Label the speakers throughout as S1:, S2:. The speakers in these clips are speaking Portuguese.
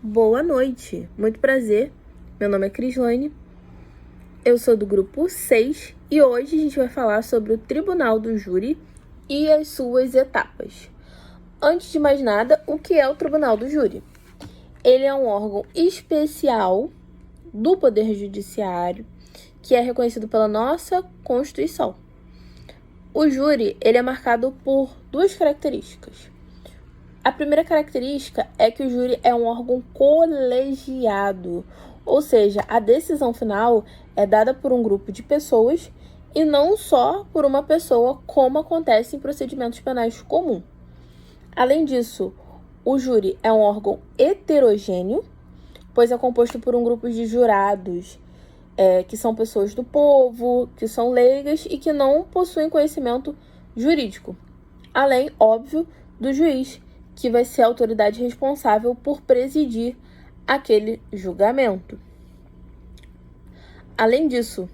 S1: Boa noite, muito prazer. Meu nome é Crislane, eu sou do grupo 6 e hoje a gente vai falar sobre o Tribunal do Júri e as suas etapas. Antes de mais nada, o que é o Tribunal do Júri? Ele é um órgão especial do Poder Judiciário que é reconhecido pela nossa Constituição. O júri ele é marcado por duas características. A primeira característica é que o júri é um órgão colegiado, ou seja, a decisão final é dada por um grupo de pessoas e não só por uma pessoa, como acontece em procedimentos penais comuns. Além disso, o júri é um órgão heterogêneo, pois é composto por um grupo de jurados que são pessoas do povo, que são leigas e que não possuem conhecimento jurídico. Além, óbvio, do juiz, que vai ser a autoridade responsável por presidir aquele julgamento. Além disso,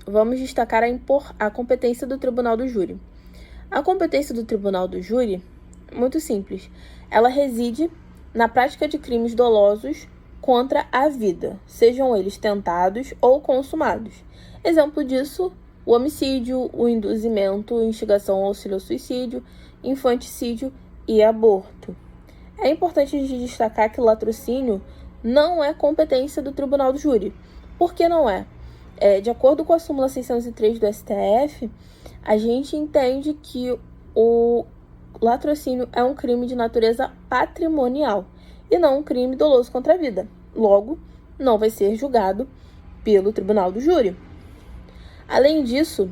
S1: vamos destacar a competência do Tribunal do Júri. A competência do Tribunal do Júri, muito simples, ela reside na prática de crimes dolosos contra a vida, sejam eles tentados ou consumados. Exemplo disso, o homicídio, o induzimento, instigação ao auxílio ao suicídio, infanticídio e aborto. É importante a gente destacar que o latrocínio não é competência do Tribunal do Júri. Por que não é? De acordo com a súmula 603 do STF, a gente entende que o latrocínio é um crime de natureza patrimonial e não um crime doloso contra a vida. Logo, não vai ser julgado pelo Tribunal do Júri. Além disso,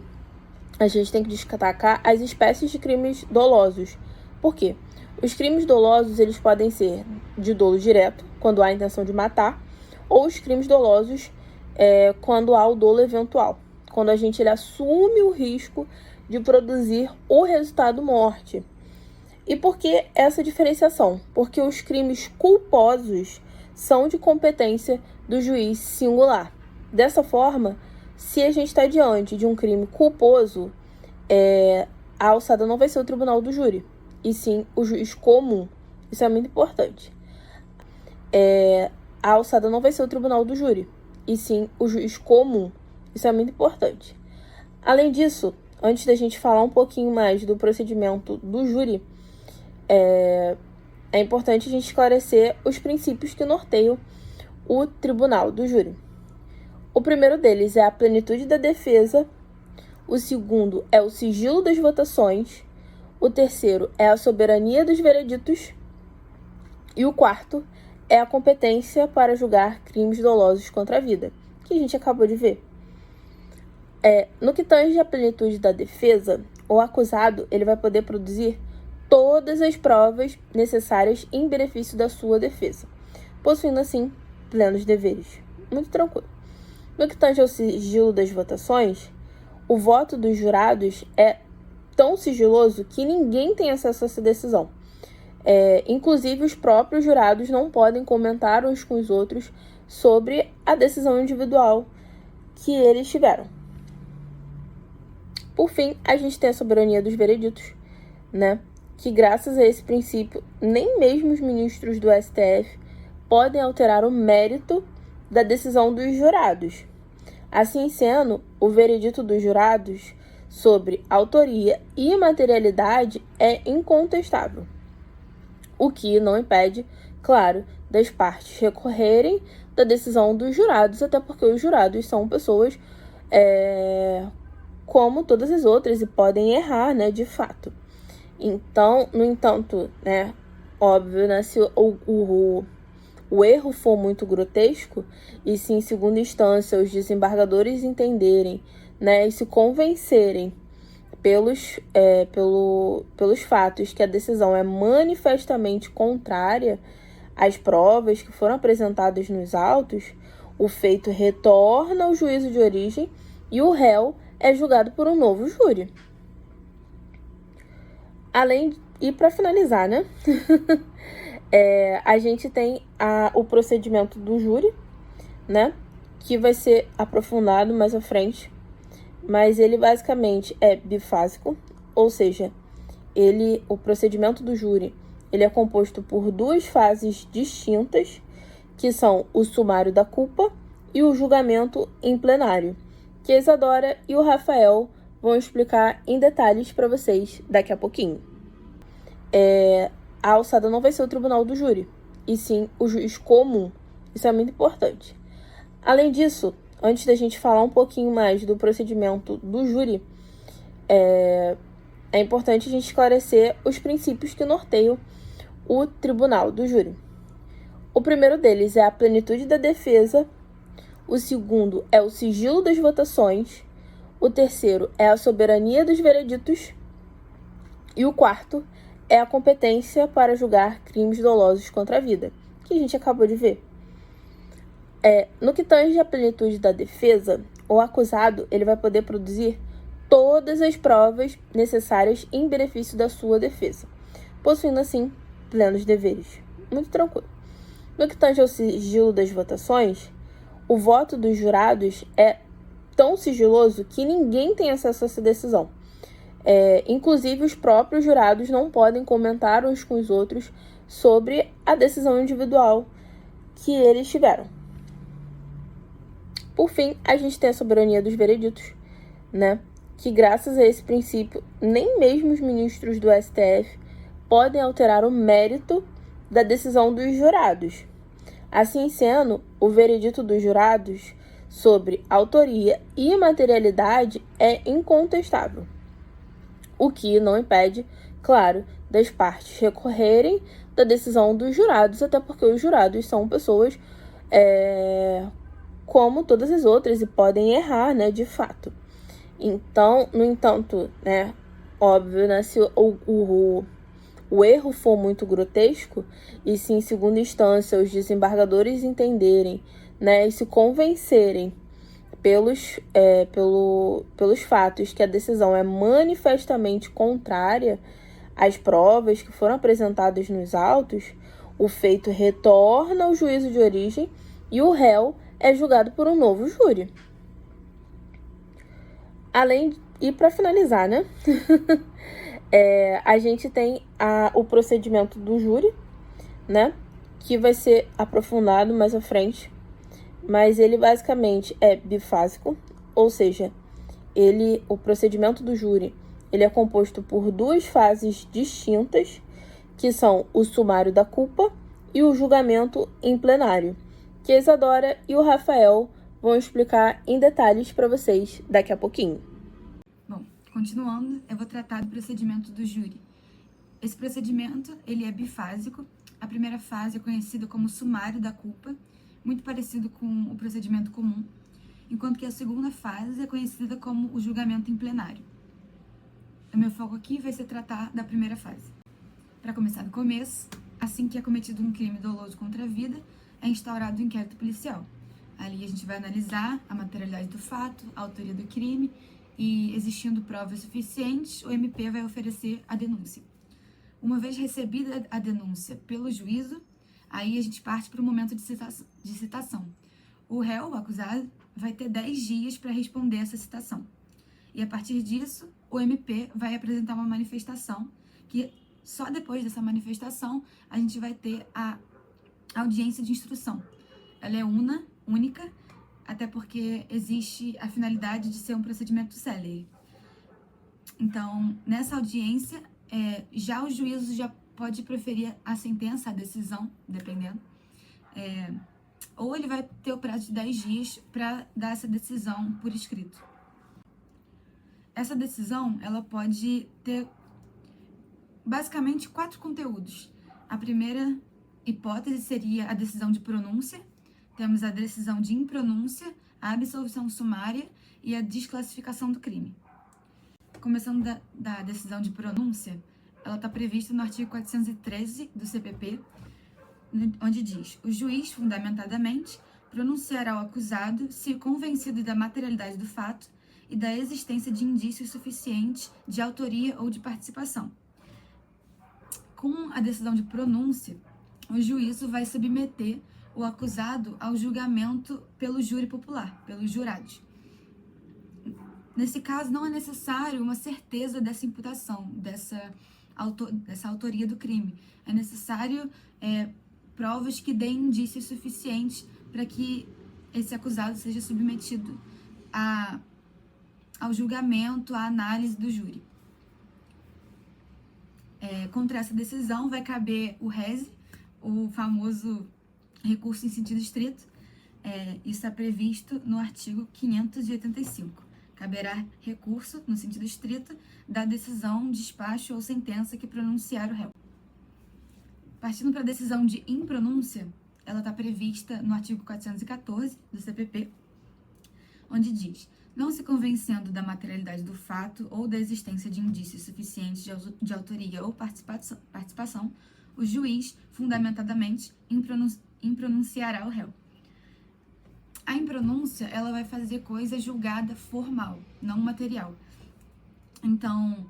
S1: a gente tem que destacar as espécies de crimes dolosos. Por quê? Os crimes dolosos eles podem ser de dolo direto, quando há a intenção de matar, ou os crimes dolosos quando há o dolo eventual, quando a gente ele assume o risco de produzir o resultado morte. E por que essa diferenciação? Porque os crimes culposos são de competência do juiz singular. Dessa forma, se a gente está diante de um crime culposo, a alçada não vai ser o Tribunal do Júri, e sim o juiz comum. Isso é muito importante. A alçada não vai ser o Tribunal do Júri, e sim o juiz comum. Isso é muito importante. Além disso, antes da gente falar um pouquinho mais do procedimento do júri, é importante a gente esclarecer os princípios que norteiam o Tribunal do Júri. O primeiro deles é a plenitude da defesa, o segundo é o sigilo das votações, o terceiro é a soberania dos vereditos e o quarto é a competência para julgar crimes dolosos contra a vida, que a gente acabou de ver. No que tange à plenitude da defesa, o acusado ele vai poder produzir todas as provas necessárias em benefício da sua defesa, possuindo assim plenos deveres. Muito tranquilo. No que tange ao sigilo das votações, o voto dos jurados é tão sigiloso que ninguém tem acesso a essa decisão. Inclusive, os próprios jurados não podem comentar uns com os outros sobre a decisão individual que eles tiveram. Por fim, a gente tem a soberania dos vereditos, né? Que graças a esse princípio, nem mesmo os ministros do STF podem alterar o mérito da decisão dos jurados. Assim sendo, o veredito dos jurados sobre autoria e materialidade é incontestável, o que não impede, claro, das partes recorrerem da decisão dos jurados, até porque os jurados são pessoas como todas as outras e podem errar, né, de fato. Então, no entanto, né, óbvio, né, se o erro for muito grotesco e se em segunda instância os desembargadores entenderem, né, e se convencerem pelos fatos que a decisão é manifestamente contrária às provas que foram apresentadas nos autos, o feito retorna ao juízo de origem e o réu é julgado por um novo júri. E para finalizar, né? A gente tem o procedimento do júri, né? Que vai ser aprofundado mais à frente. Mas ele basicamente é bifásico, ou seja, o procedimento do júri, ele é composto por duas fases distintas, que são o sumário da culpa e o julgamento em plenário, que a Isadora e o Rafael vão explicar em detalhes para vocês daqui a pouquinho. A alçada não vai ser o tribunal do júri, e sim o juiz comum. Isso é muito importante. Além disso, antes da gente falar um pouquinho mais do procedimento do júri, é importante a gente esclarecer os princípios que norteiam o tribunal do júri. O primeiro deles é a plenitude da defesa, o segundo é o sigilo das votações, o terceiro é a soberania dos vereditos e o quarto é a competência para julgar crimes dolosos contra a vida, que a gente acabou de ver. No que tange à plenitude da defesa, o acusado ele vai poder produzir todas as provas necessárias em benefício da sua defesa, possuindo assim plenos deveres. Muito tranquilo. No que tange ao sigilo das votações, o voto dos jurados é tão sigiloso que ninguém tem acesso a essa decisão. Inclusive, os próprios jurados não podem comentar uns com os outros sobre a decisão individual que eles tiveram. Por fim, a gente tem a soberania dos vereditos, né? Que graças a esse princípio, nem mesmo os ministros do STF podem alterar o mérito da decisão dos jurados. Assim sendo, o veredito dos jurados sobre autoria e materialidade é incontestável, o que não impede, claro, das partes recorrerem da decisão dos jurados, até porque os jurados são pessoas como todas as outras e podem errar, né, de fato. Então, no entanto, né, óbvio, né, se o erro for muito grotesco e se em segunda instância os desembargadores entenderem, né, e se convencerem pelos fatos que a decisão é manifestamente contrária às provas que foram apresentadas nos autos, o feito retorna ao juízo de origem e o réu é julgado por um novo júri. E para finalizar, né? A gente tem o procedimento do júri, né? Que vai ser aprofundado mais à frente. Mas ele basicamente é bifásico, ou seja, o procedimento do júri ele é composto por duas fases distintas, que são o sumário da culpa e o julgamento em plenário, que a Isadora e o Rafael vão explicar em detalhes para vocês daqui a pouquinho.
S2: Bom, continuando, eu vou tratar do procedimento do júri. Esse procedimento ele é bifásico. A primeira fase é conhecida como sumário da culpa, muito parecido com o procedimento comum, enquanto que a segunda fase é conhecida como o julgamento em plenário. O meu foco aqui vai ser tratar da primeira fase. Para começar do começo, assim que é cometido um crime doloso contra a vida, é instaurado o inquérito policial. Ali a gente vai analisar a materialidade do fato, a autoria do crime e, existindo provas suficientes, o MP vai oferecer a denúncia. Uma vez recebida a denúncia pelo juízo, aí a gente parte para o momento de citação. O réu, o acusado, vai ter 10 dias para responder essa citação. E a partir disso, o MP vai apresentar uma manifestação, que só depois dessa manifestação a gente vai ter a audiência de instrução. Ela é única, até porque existe a finalidade de ser um procedimento célere. Então, nessa audiência, já o juízo já pode preferir a sentença, a decisão, dependendo, ou ele vai ter o prazo de 10 dias para dar essa decisão por escrito. Essa decisão, ela pode ter basicamente 4 conteúdos. A primeira hipótese seria a decisão de pronúncia, temos a decisão de impronúncia, a absolvição sumária e a desclassificação do crime. Começando da decisão de pronúncia, ela está prevista no artigo 413 do CPP, onde diz: o juiz, fundamentadamente, pronunciará ao acusado se convencido da materialidade do fato e da existência de indícios suficientes de autoria ou de participação. Com a decisão de pronúncia, o juízo vai submeter o acusado ao julgamento pelo júri popular, pelos jurados. Nesse caso, não é necessário uma certeza dessa imputação, dessa dessa autoria do crime. É necessário provas que deem indícios suficientes para que esse acusado seja submetido ao julgamento, à análise do júri. Contra essa decisão vai caber o rese, o famoso recurso em sentido estrito. Isso está previsto no artigo 585. Caberá recurso, no sentido estrito, da decisão, despacho ou sentença que pronunciar o réu. Partindo para a decisão de impronúncia, ela está prevista no artigo 414 do CPP, onde diz: não se convencendo da materialidade do fato ou da existência de indícios suficientes de autoria ou participação, o juiz, fundamentadamente, impronunciará o réu. A impronúncia, ela vai fazer coisa julgada formal, não material. Então,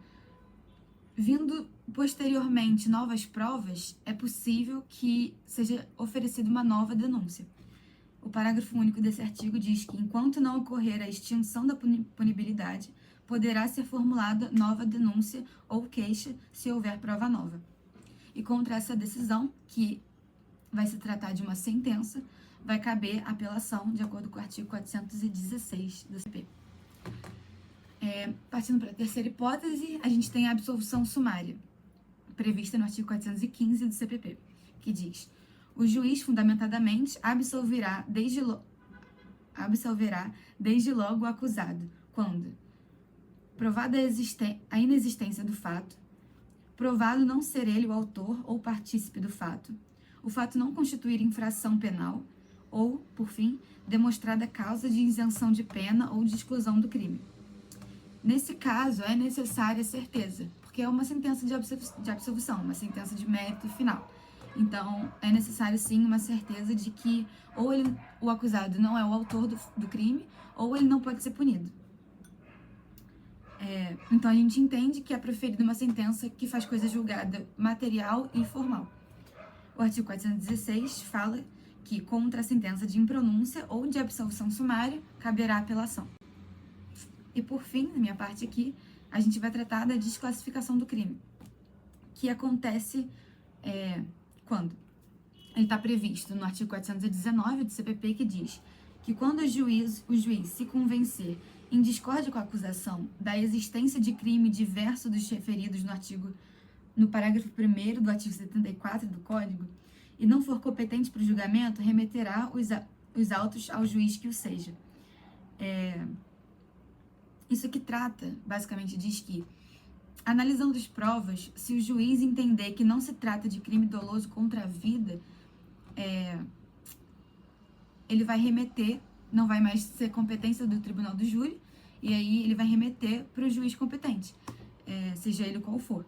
S2: vindo posteriormente novas provas, é possível que seja oferecida uma nova denúncia. O parágrafo único desse artigo diz que, enquanto não ocorrer a extinção da punibilidade, poderá ser formulada nova denúncia ou queixa se houver prova nova. E contra essa decisão, que vai se tratar de uma sentença, vai caber apelação, de acordo com o artigo 416 do CP. Partindo para a terceira hipótese, a gente tem a absolvição sumária, prevista no artigo 415 do CPP, que diz: o juiz, fundamentadamente, absolverá desde logo o acusado, quando provada a inexistência do fato, provado não ser ele o autor ou partícipe do fato, o fato não constituir infração penal, ou, por fim, demonstrada causa de isenção de pena ou de exclusão do crime. Nesse caso, é necessária certeza, porque é uma sentença de absolvição, uma sentença de mérito final. Então, é necessário, sim, uma certeza de que ou o acusado não é o autor do crime, ou ele não pode ser punido. Então, a gente entende que é proferida uma sentença que faz coisa julgada material e formal. O artigo 416 fala que, contra a sentença de impronúncia ou de absolvição sumária, caberá apelação. E, por fim, na minha parte aqui, a gente vai tratar da desclassificação do crime, que acontece quando? Ele está previsto no artigo 419 do CPP, que diz que quando o juiz se convencer em discórdia com a acusação da existência de crime diverso dos referidos no parágrafo 1º do artigo 74 do Código, e não for competente para o julgamento, remeterá os autos ao juiz que o seja. Isso que trata, basicamente, diz que, analisando as provas, se o juiz entender que não se trata de crime doloso contra a vida, ele vai remeter, não vai mais ser competência do tribunal do júri, e aí ele vai remeter para o juiz competente, seja ele qual for.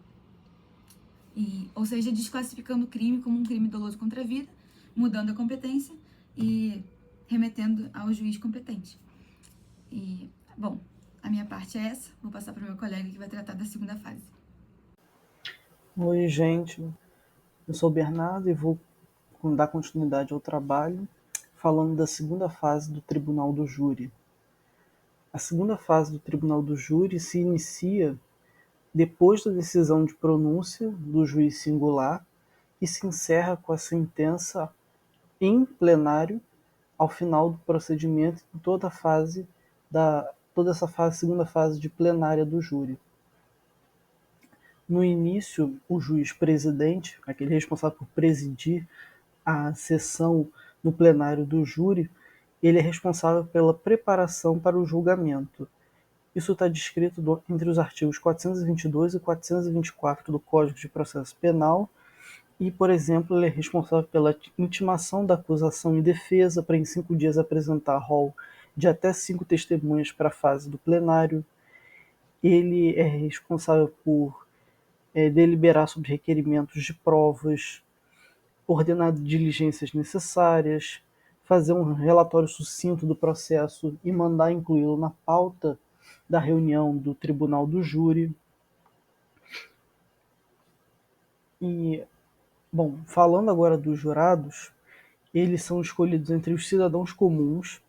S2: Ou seja, desclassificando o crime como um crime doloso contra a vida, mudando a competência e remetendo ao juiz competente. Bom, a minha parte é essa. Vou passar para o meu colega que vai tratar da segunda fase.
S3: Oi, gente. Eu sou o Bernardo e vou dar continuidade ao trabalho falando da segunda fase do Tribunal do Júri. A segunda fase do Tribunal do Júri se inicia depois da decisão de pronúncia do juiz singular e se encerra com a sentença em plenário ao final do procedimento de toda essa segunda fase de plenária do júri. No início, o juiz presidente, aquele responsável por presidir a sessão no plenário do júri, ele é responsável pela preparação para o julgamento. Isso está descrito entre os artigos 422 e 424 do Código de Processo Penal e, por exemplo, ele é responsável pela intimação da acusação e defesa para em 5 dias apresentar rol de até 5 testemunhas para a fase do plenário. Ele é responsável por deliberar sobre requerimentos de provas, ordenar diligências necessárias, fazer um relatório sucinto do processo e mandar incluí-lo na pauta da reunião do Tribunal do Júri. Bom, falando agora dos jurados, eles são escolhidos entre os cidadãos comuns,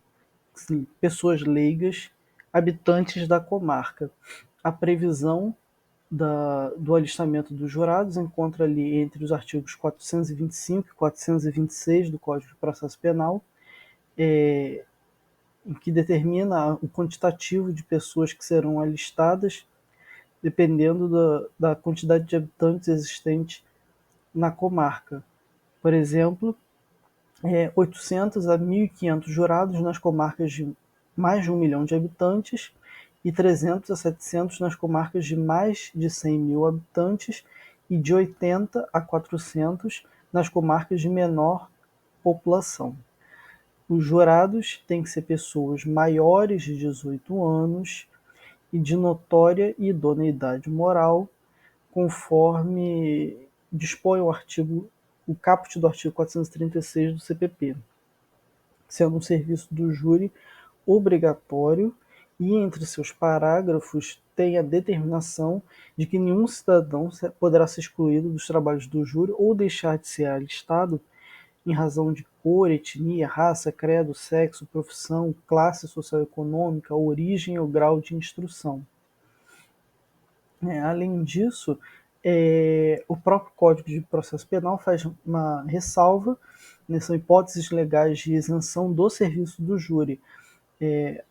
S3: pessoas leigas, habitantes da comarca. A previsão do alistamento dos jurados encontra ali entre os artigos 425 e 426 do Código de Processo Penal, em que determina o quantitativo de pessoas que serão alistadas dependendo da quantidade de habitantes existente na comarca. Por exemplo, 800 a 1.500 jurados nas comarcas de mais de 1 milhão de habitantes e 300 a 700 nas comarcas de mais de 100 mil habitantes e de 80 a 400 nas comarcas de menor população. Os jurados têm que ser pessoas maiores de 18 anos e de notória idoneidade moral, conforme dispõe o caput do artigo 436 do CPP, sendo um serviço do júri obrigatório e, entre seus parágrafos, tem a determinação de que nenhum cidadão poderá ser excluído dos trabalhos do júri ou deixar de ser alistado em razão de cor, etnia, raça, credo, sexo, profissão, classe socioeconômica, origem ou grau de instrução. Além disso, o próprio Código de Processo Penal faz uma ressalva, são hipóteses legais de isenção do serviço do júri. E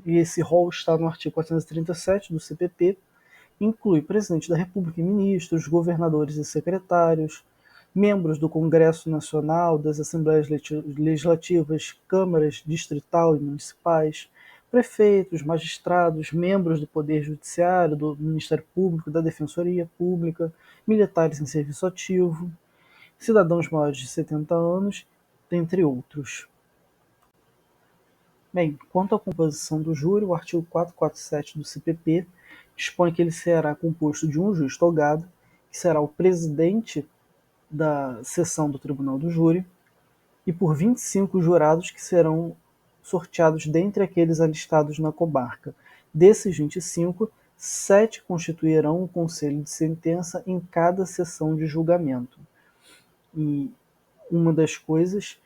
S3: esse rol está no artigo 437 do CPP, inclui presidente da República e ministros, governadores e secretários, membros do Congresso Nacional, das Assembleias Legislativas, câmaras distrital e municipais, prefeitos, magistrados, membros do Poder Judiciário, do Ministério Público, da Defensoria Pública, militares em serviço ativo, cidadãos maiores de 70 anos, dentre outros. Bem, quanto à composição do júri, o artigo 447 do CPP dispõe que ele será composto de um juiz togado, que será o presidente da seção do Tribunal do Júri, e por 25 jurados que serão sorteados dentre aqueles alistados na comarca. Desses 25, 7 constituirão um conselho de sentença em cada sessão de julgamento. E uma das coisas,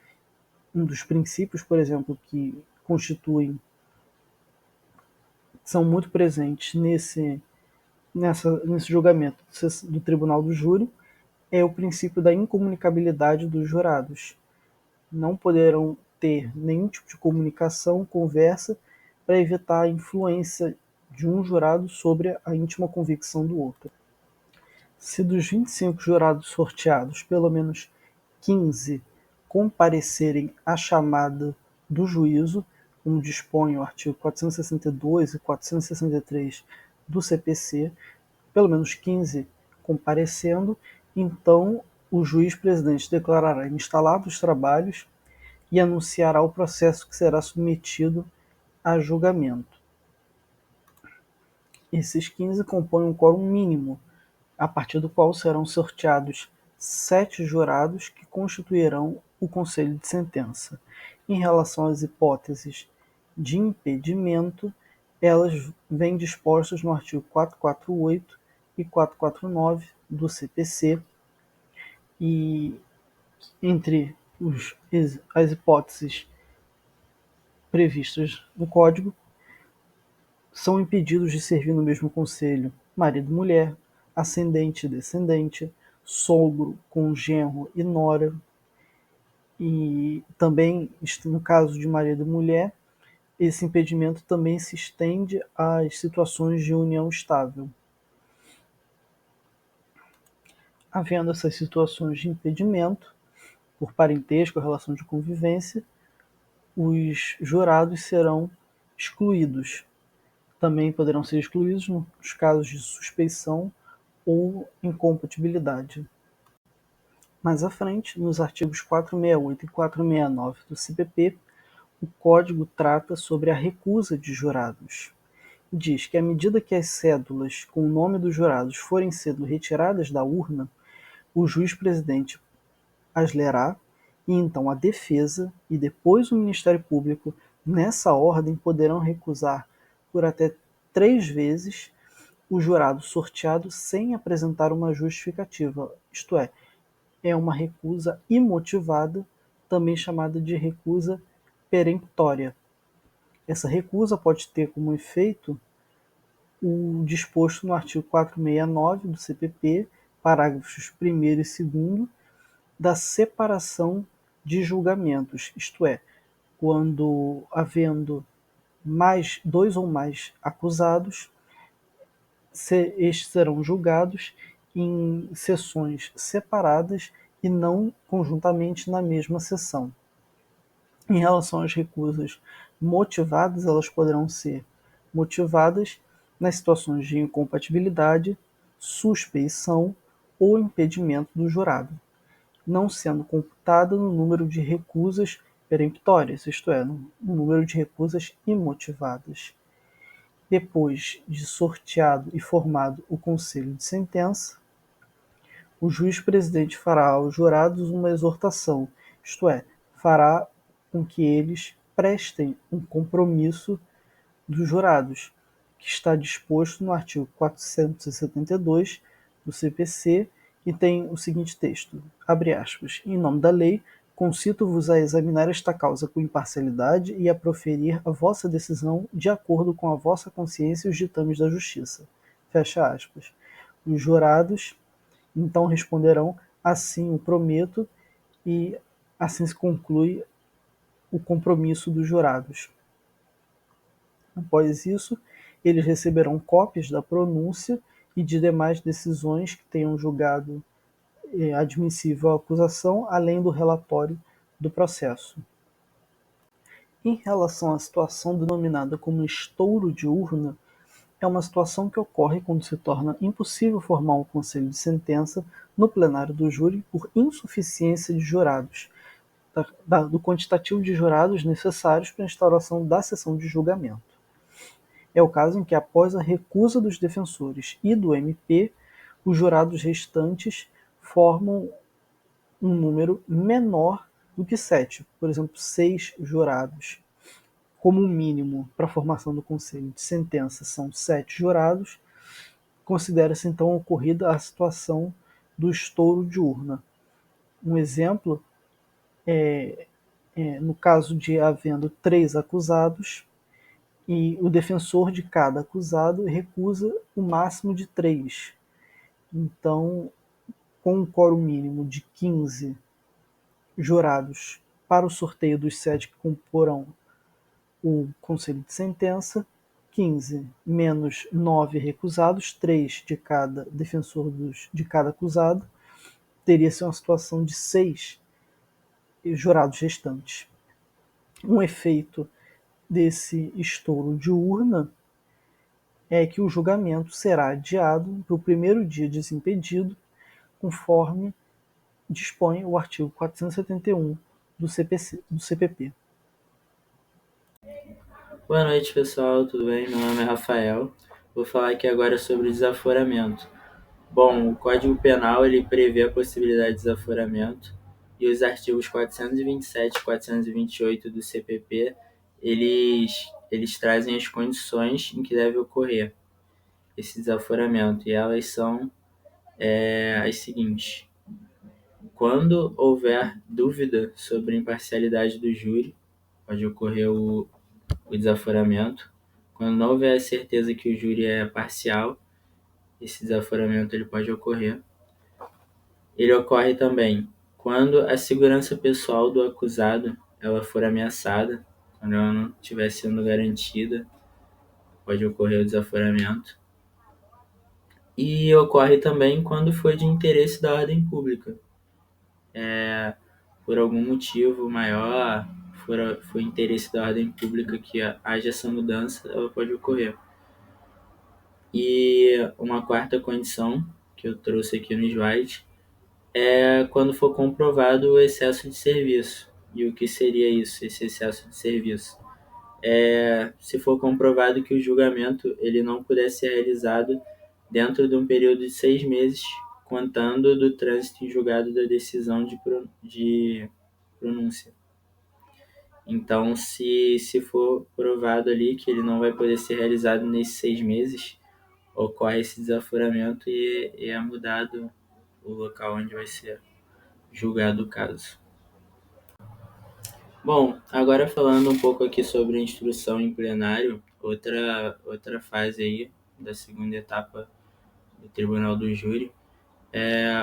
S3: um dos princípios, por exemplo, que são muito presentes nesse julgamento do Tribunal do Júri, é o princípio da incomunicabilidade dos jurados. Não poderão ter nenhum tipo de comunicação, conversa, para evitar a influência de um jurado sobre a íntima convicção do outro. Se dos 25 jurados sorteados, pelo menos 15 comparecerem à chamada do juízo, como dispõe o artigo 462 e 463 do CPC, pelo menos 15 comparecendo, então o juiz-presidente declarará instalados os trabalhos e anunciará o processo que será submetido a julgamento. Esses 15 compõem um quórum mínimo, a partir do qual serão sorteados 7 jurados que constituirão o conselho de sentença. Em relação às hipóteses de impedimento, elas vêm dispostas no artigo 448 e 449 do CPC, e entre as hipóteses previstas no Código, são impedidos de servir no mesmo conselho marido e mulher, ascendente e descendente, sogro, congenro e nora, e também, no caso de marido e mulher, esse impedimento também se estende às situações de união estável. Havendo essas situações de impedimento, por parentesco ou relação de convivência, os jurados serão excluídos. Também poderão ser excluídos nos casos de suspeição ou incompatibilidade. Mais à frente, nos artigos 468 e 469 do CPP, o Código trata sobre a recusa de jurados. Diz que à medida que as cédulas com o nome dos jurados forem sendo retiradas da urna, o juiz-presidente as lerá e então a defesa e depois o Ministério Público, nessa ordem, poderão recusar por até 3 vezes o jurado sorteado sem apresentar uma justificativa, isto é uma recusa imotivada, também chamada de recusa peremptória. Essa recusa pode ter como efeito o disposto no artigo 469 do CPP, parágrafos 1º e 2º, da separação de julgamentos, isto é, quando havendo mais 2 ou mais acusados, estes serão julgados em sessões separadas e não conjuntamente na mesma sessão. Em relação às recusas motivadas, elas poderão ser motivadas nas situações de incompatibilidade, suspeição ou impedimento do jurado, não sendo computada no número de recusas peremptórias, isto é, no número de recusas imotivadas. Depois de sorteado e formado o conselho de sentença, o juiz-presidente fará aos jurados uma exortação, isto é, fará com que eles prestem um compromisso dos jurados, que está disposto no artigo 472 do CPC e tem o seguinte texto, abre aspas, em nome da lei, concito-vos a examinar esta causa com imparcialidade e a proferir a vossa decisão de acordo com a vossa consciência e os ditames da justiça. Fecha aspas. Os jurados então responderão, assim o prometo, e assim se conclui o compromisso dos jurados. Após isso, eles receberão cópias da pronúncia e de demais decisões que tenham julgado admissível a acusação, além do relatório do processo. Em relação à situação denominada como estouro de urna, é uma situação que ocorre quando se torna impossível formar um conselho de sentença no plenário do júri por insuficiência de jurados, do quantitativo de jurados necessários para a instauração da sessão de julgamento. É o caso em que, após a recusa dos defensores e do MP, os jurados restantes formam um número menor do que 7, por exemplo, 6 jurados. Como o mínimo para a formação do conselho de sentença são 7 jurados, considera-se então ocorrida a situação do estouro de urna. Um exemplo no caso de havendo 3 acusados e o defensor de cada acusado recusa o máximo de 3. Então, com um quórum mínimo de 15 jurados para o sorteio dos 7 que comporão o conselho de sentença, 15 menos 9 recusados, 3 de cada defensor de cada acusado, teria-se uma situação de 6 jurados restantes. Um efeito desse estouro de urna é que o julgamento será adiado para o primeiro dia desimpedido, conforme dispõe o artigo 471 do CPP.
S4: Boa noite, pessoal, tudo bem? Meu nome é Rafael. Vou falar aqui agora sobre o desaforamento. Bom, o Código Penal ele prevê a possibilidade de desaforamento e os artigos 427 e 428 do CPP eles trazem as condições em que deve ocorrer esse desaforamento e elas são as seguintes. Quando houver dúvida sobre a imparcialidade do júri, pode ocorrer o desaforamento. Quando não houver certeza que o júri é parcial, esse desaforamento ele pode ocorrer. Ele ocorre também quando a segurança pessoal do acusado ela for ameaçada, quando ela não estiver sendo garantida, pode ocorrer o desaforamento. E ocorre também quando for de interesse da ordem pública. Por algum motivo maior, for interesse da ordem pública que haja essa mudança, ela pode ocorrer. E uma quarta condição que eu trouxe aqui no slide é quando for comprovado o excesso de serviço. E o que seria isso, esse excesso de serviço? Se for comprovado que o julgamento ele não puder ser realizado dentro de um período de 6 meses, contando do trânsito em julgado da decisão de pronúncia. Então, se for provado ali que ele não vai poder ser realizado nesses 6 meses, ocorre esse desaforamento e é mudado o local onde vai ser julgado o caso. Bom, agora falando um pouco aqui sobre a instrução em plenário, outra fase aí da segunda etapa do Tribunal do Júri.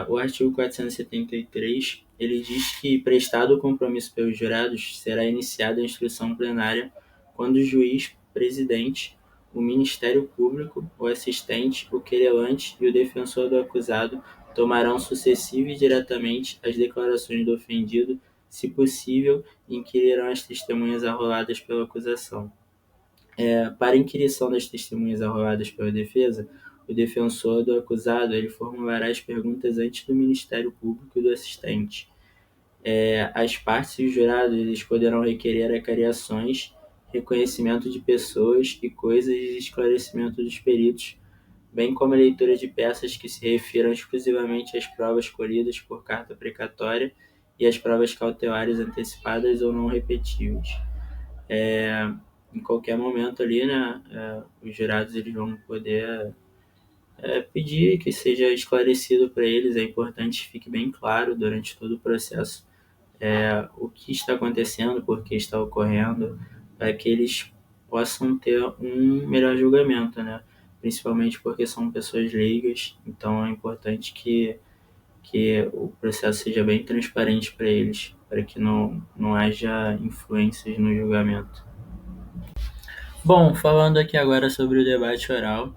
S4: O artigo 473, ele diz que, prestado o compromisso pelos jurados, será iniciada a instrução plenária quando o juiz presidente, o Ministério Público, o assistente, o querelante e o defensor do acusado tomarão sucessiva e diretamente as declarações do ofendido, se possível, e inquirirão as testemunhas arroladas pela acusação. Para a inquirição das testemunhas arroladas pela defesa, o defensor do acusado ele formulará as perguntas antes do Ministério Público e do assistente. As partes e os jurados eles poderão requerer acariações, reconhecimento de pessoas e coisas e esclarecimento dos peritos, bem como a leitura de peças que se refiram exclusivamente às provas colhidas por carta precatória e às provas cautelares antecipadas ou não repetíveis. Em qualquer momento ali, né, os jurados eles vão poder pedir que seja esclarecido para eles. É importante que fique bem claro durante todo o processo o que está acontecendo, por que está ocorrendo, para que eles possam ter um melhor julgamento, né? Principalmente porque são pessoas leigas, então é importante que o processo seja bem transparente para eles, para que não haja influências no julgamento. Bom, falando aqui agora sobre o debate oral,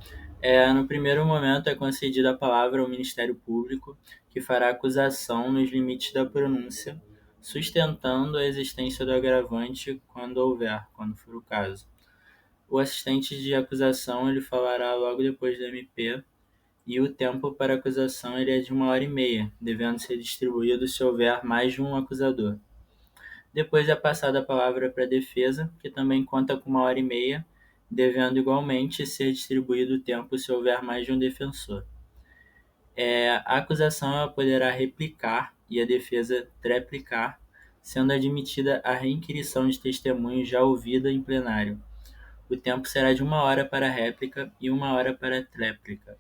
S4: no primeiro momento é concedida a palavra ao Ministério Público, que fará acusação nos limites da pronúncia, sustentando a existência do agravante quando for o caso. O assistente de acusação ele falará logo depois do MP, e o tempo para acusação ele é de 1h30, devendo ser distribuído se houver mais de um acusador. Depois é passada a palavra para a defesa, que também conta com 1h30, devendo igualmente ser distribuído o tempo se houver mais de um defensor. A acusação ela poderá replicar e a defesa treplicar, sendo admitida a reinquirição de testemunhos já ouvida em plenário. O tempo será de 1 hora para a réplica e 1 hora para a tréplica.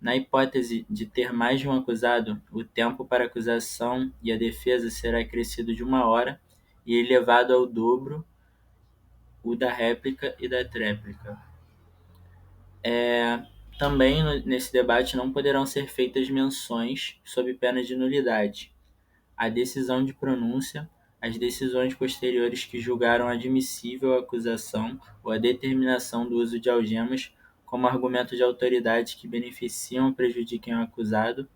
S4: Na hipótese de ter mais de um acusado, o tempo para a acusação e a defesa será acrescido de 1 hora e elevado ao dobro o da réplica e da tréplica. Também nesse debate não poderão ser feitas menções sob pena de nulidade. A decisão de pronúncia, as decisões posteriores que julgaram admissível a acusação ou a determinação do uso de algemas como argumento de autoridade que beneficiam ou prejudiquem o acusado,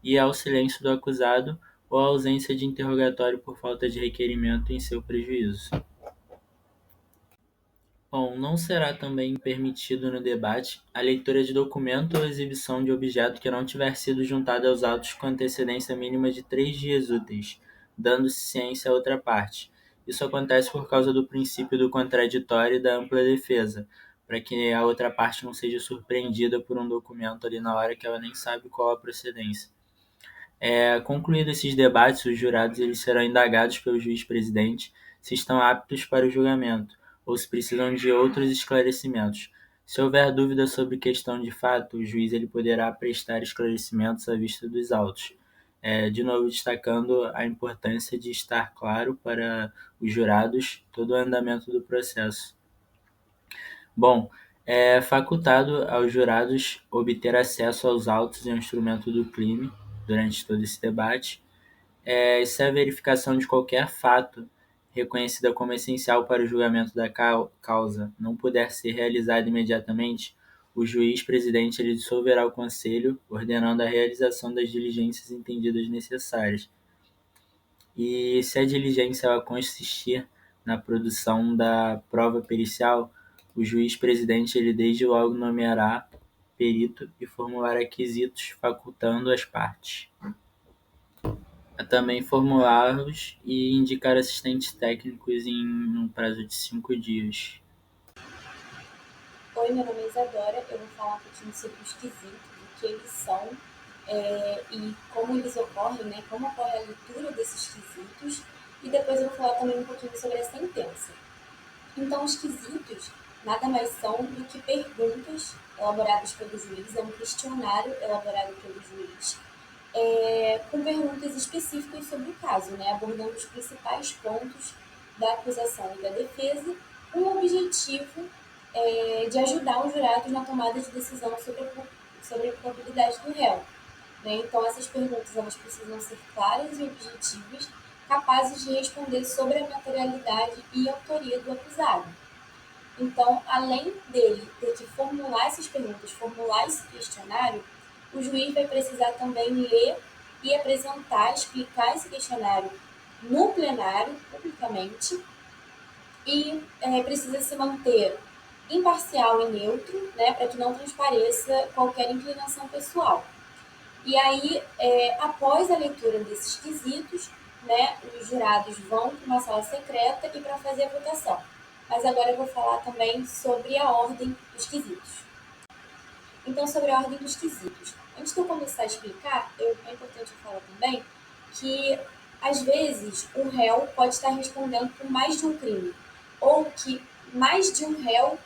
S4: e ao silêncio do acusado ou à ausência de interrogatório por falta de requerimento em seu prejuízo. Bom, não será também permitido no debate a leitura de documento ou exibição de objeto que não tiver sido juntado aos autos com antecedência mínima de 3 dias úteis, dando-se ciência à outra parte. Isso acontece por causa do princípio do contraditório e da ampla defesa, para que a outra parte não seja surpreendida por um documento ali na hora que ela nem sabe qual a procedência. Concluídos esses debates, os jurados eles serão indagados pelo juiz-presidente se estão aptos para o julgamento ou se precisam de outros esclarecimentos. Se houver dúvida sobre questão de fato, o juiz ele poderá prestar esclarecimentos à vista dos autos. De novo, destacando a importância de estar claro para os jurados todo o andamento do processo. Bom, é facultado aos jurados obter acesso aos autos e ao instrumento do crime durante todo esse debate. Se a verificação de qualquer fato reconhecida como essencial para o julgamento da causa não puder ser realizada imediatamente, o juiz-presidente ele dissolverá o conselho, ordenando a realização das diligências entendidas necessárias. E se a diligência ela consistir na produção da prova pericial, o juiz-presidente ele desde logo nomeará perito e formulará requisitos facultando as partes a também formulá-los e indicar assistentes técnicos em um prazo de 5 dias.
S5: Oi, meu nome é Isadora, eu vou falar um pouquinho sobre os quesitos, o que eles são e como eles ocorrem, né, como ocorre a leitura desses quesitos, e depois eu vou falar também um pouquinho sobre a sentença. Então, os quesitos nada mais são do que perguntas elaboradas pelo juiz, é um questionário elaborado pelo juiz, com perguntas específicas sobre o caso, né, abordando os principais pontos da acusação e da defesa, com o objetivo de ajudar os jurados na tomada de decisão sobre a culpabilidade do réu. Né? Então, essas perguntas elas precisam ser claras e objetivas, capazes de responder sobre a materialidade e autoria do acusado. Então, além dele ter que formular essas perguntas, formular esse questionário, o juiz vai precisar também ler e apresentar, explicar esse questionário no plenário, publicamente, e precisa se manter imparcial e neutro, né, para que não transpareça qualquer inclinação pessoal. E aí, após a leitura desses quesitos, né, os jurados vão para uma sala secreta e para fazer a votação. Mas agora eu vou falar também sobre a ordem dos quesitos. Então, sobre a ordem dos quesitos. Antes de eu começar a explicar, é importante eu falar também que, às vezes, o réu pode estar respondendo por mais de um crime, ou que mais de um réu,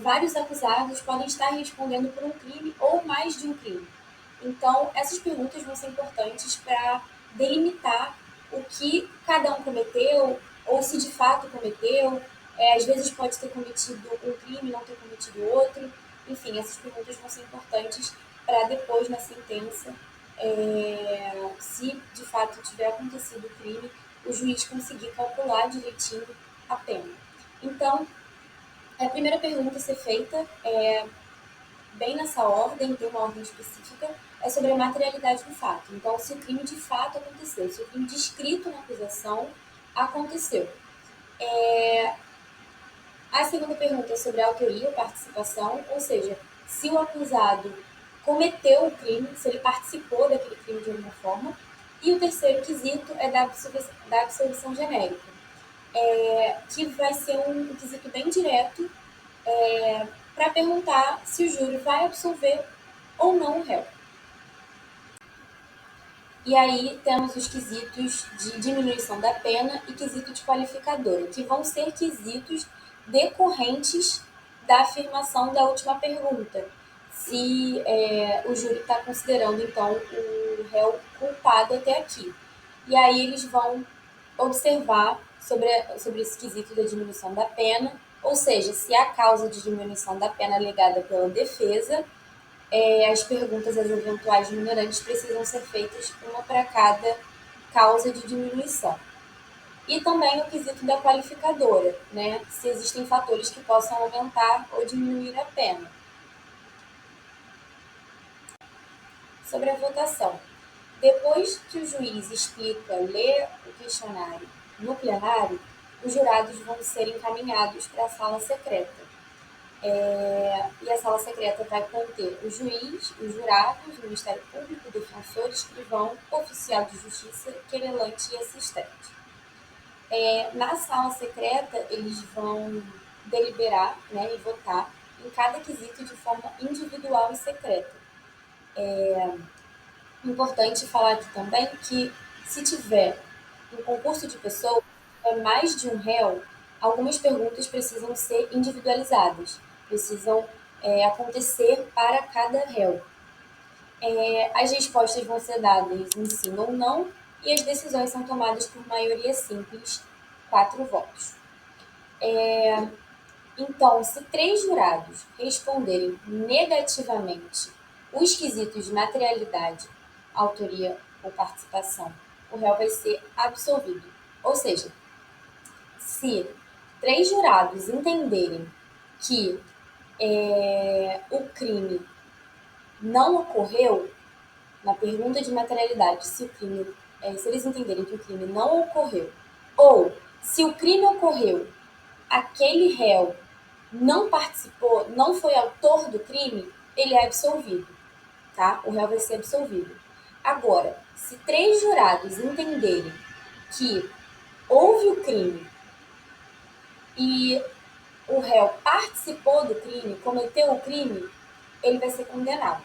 S5: vários acusados podem estar respondendo por um crime ou mais de um crime. Então, essas perguntas vão ser importantes para delimitar o que cada um cometeu, ou se de fato cometeu. Às vezes pode ter cometido um crime e não ter cometido outro. Enfim, essas perguntas vão ser importantes para depois, na sentença, se de fato tiver acontecido o crime, o juiz conseguir calcular direitinho a pena. Então, a primeira pergunta a ser feita bem nessa ordem, tem uma ordem específica, é sobre a materialidade do fato. Então, se o crime de fato aconteceu, se o crime descrito na acusação aconteceu. A segunda pergunta é sobre a autoria ou participação, ou seja, se o acusado cometeu o crime, se ele participou daquele crime de alguma forma. E o terceiro quesito é da absolvição genérica, que vai ser um quesito bem direto, para perguntar se o júri vai absolver ou não o réu. E aí temos os quesitos de diminuição da pena e quesito de qualificadora, que vão ser quesitos decorrentes da afirmação da última pergunta, se o júri está considerando, então, o réu culpado até aqui. E aí eles vão observar sobre esse quesito da diminuição da pena, ou seja, se a causa de diminuição da pena alegada pela defesa, as perguntas às eventuais minorantes precisam ser feitas uma para cada causa de diminuição. E também o quesito da qualificadora, né? Se existem fatores que possam aumentar ou diminuir a pena. Sobre a votação. Depois que o juiz explica, lê o questionário no plenário, os jurados vão ser encaminhados para a sala secreta. E a sala secreta vai conter o juiz, os jurados, o Ministério Público, o defensor, escrivão, oficial de justiça, querelante e assistente. Na sala secreta, eles vão deliberar, né, e votar em cada quesito de forma individual e secreta. Importante falar aqui também que, se tiver um concurso de pessoas, mais de um réu, algumas perguntas precisam ser individualizadas, precisam acontecer para cada réu. As respostas vão ser dadas em sim ou não, e as decisões são tomadas por maioria simples, 4 votos. Então, se 3 jurados responderem negativamente os quesitos de materialidade, autoria ou participação, o réu vai ser absolvido. Ou seja, se 3 jurados entenderem que o crime não ocorreu, na pergunta de materialidade, se eles entenderem que o crime não ocorreu, ou se o crime ocorreu, aquele réu não participou, não foi autor do crime, ele é absolvido, tá? O réu vai ser absolvido. Agora, se 3 jurados entenderem que houve o crime e o réu participou do crime, cometeu o crime, ele vai ser condenado.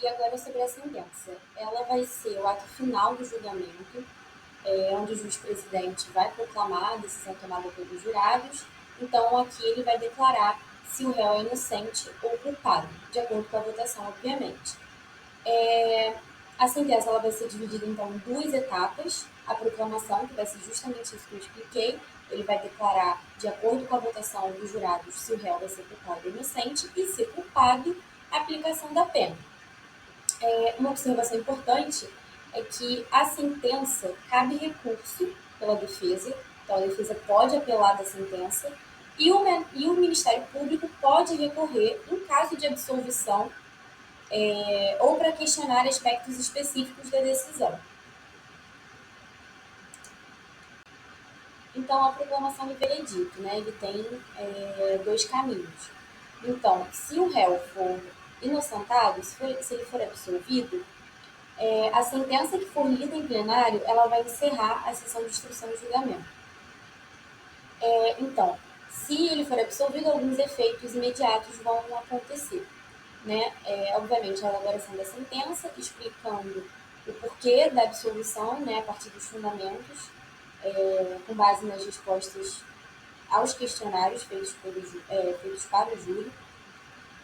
S5: E agora sobre a sentença. Ela vai ser o ato final do julgamento, onde o juiz-presidente vai proclamar a decisão tomada pelos jurados. Então, aqui ele vai declarar se o réu é inocente ou culpado, de acordo com a votação, obviamente. A sentença ela vai ser dividida, então, em 2 etapas. A proclamação, que vai ser justamente isso que eu expliquei. Ele vai declarar, de acordo com a votação dos jurados, se o réu vai ser culpado ou inocente, e, se culpado, a aplicação da pena. Uma observação importante é que a sentença cabe recurso pela defesa, então a defesa pode apelar da sentença, e o Ministério Público pode recorrer em caso de absolvição ou para questionar aspectos específicos da decisão. Então, a proclamação do veredito, né, ele tem 2 caminhos. Então, se o réu for inocentado, se ele for absolvido, a sentença que for lida em plenário, ela vai encerrar a sessão de instrução e julgamento. Então, se ele for absolvido, alguns efeitos imediatos vão acontecer, né? Obviamente, a elaboração da sentença, explicando o porquê da absolvição, né, a partir dos fundamentos, com base nas respostas aos questionários feitos para o júri,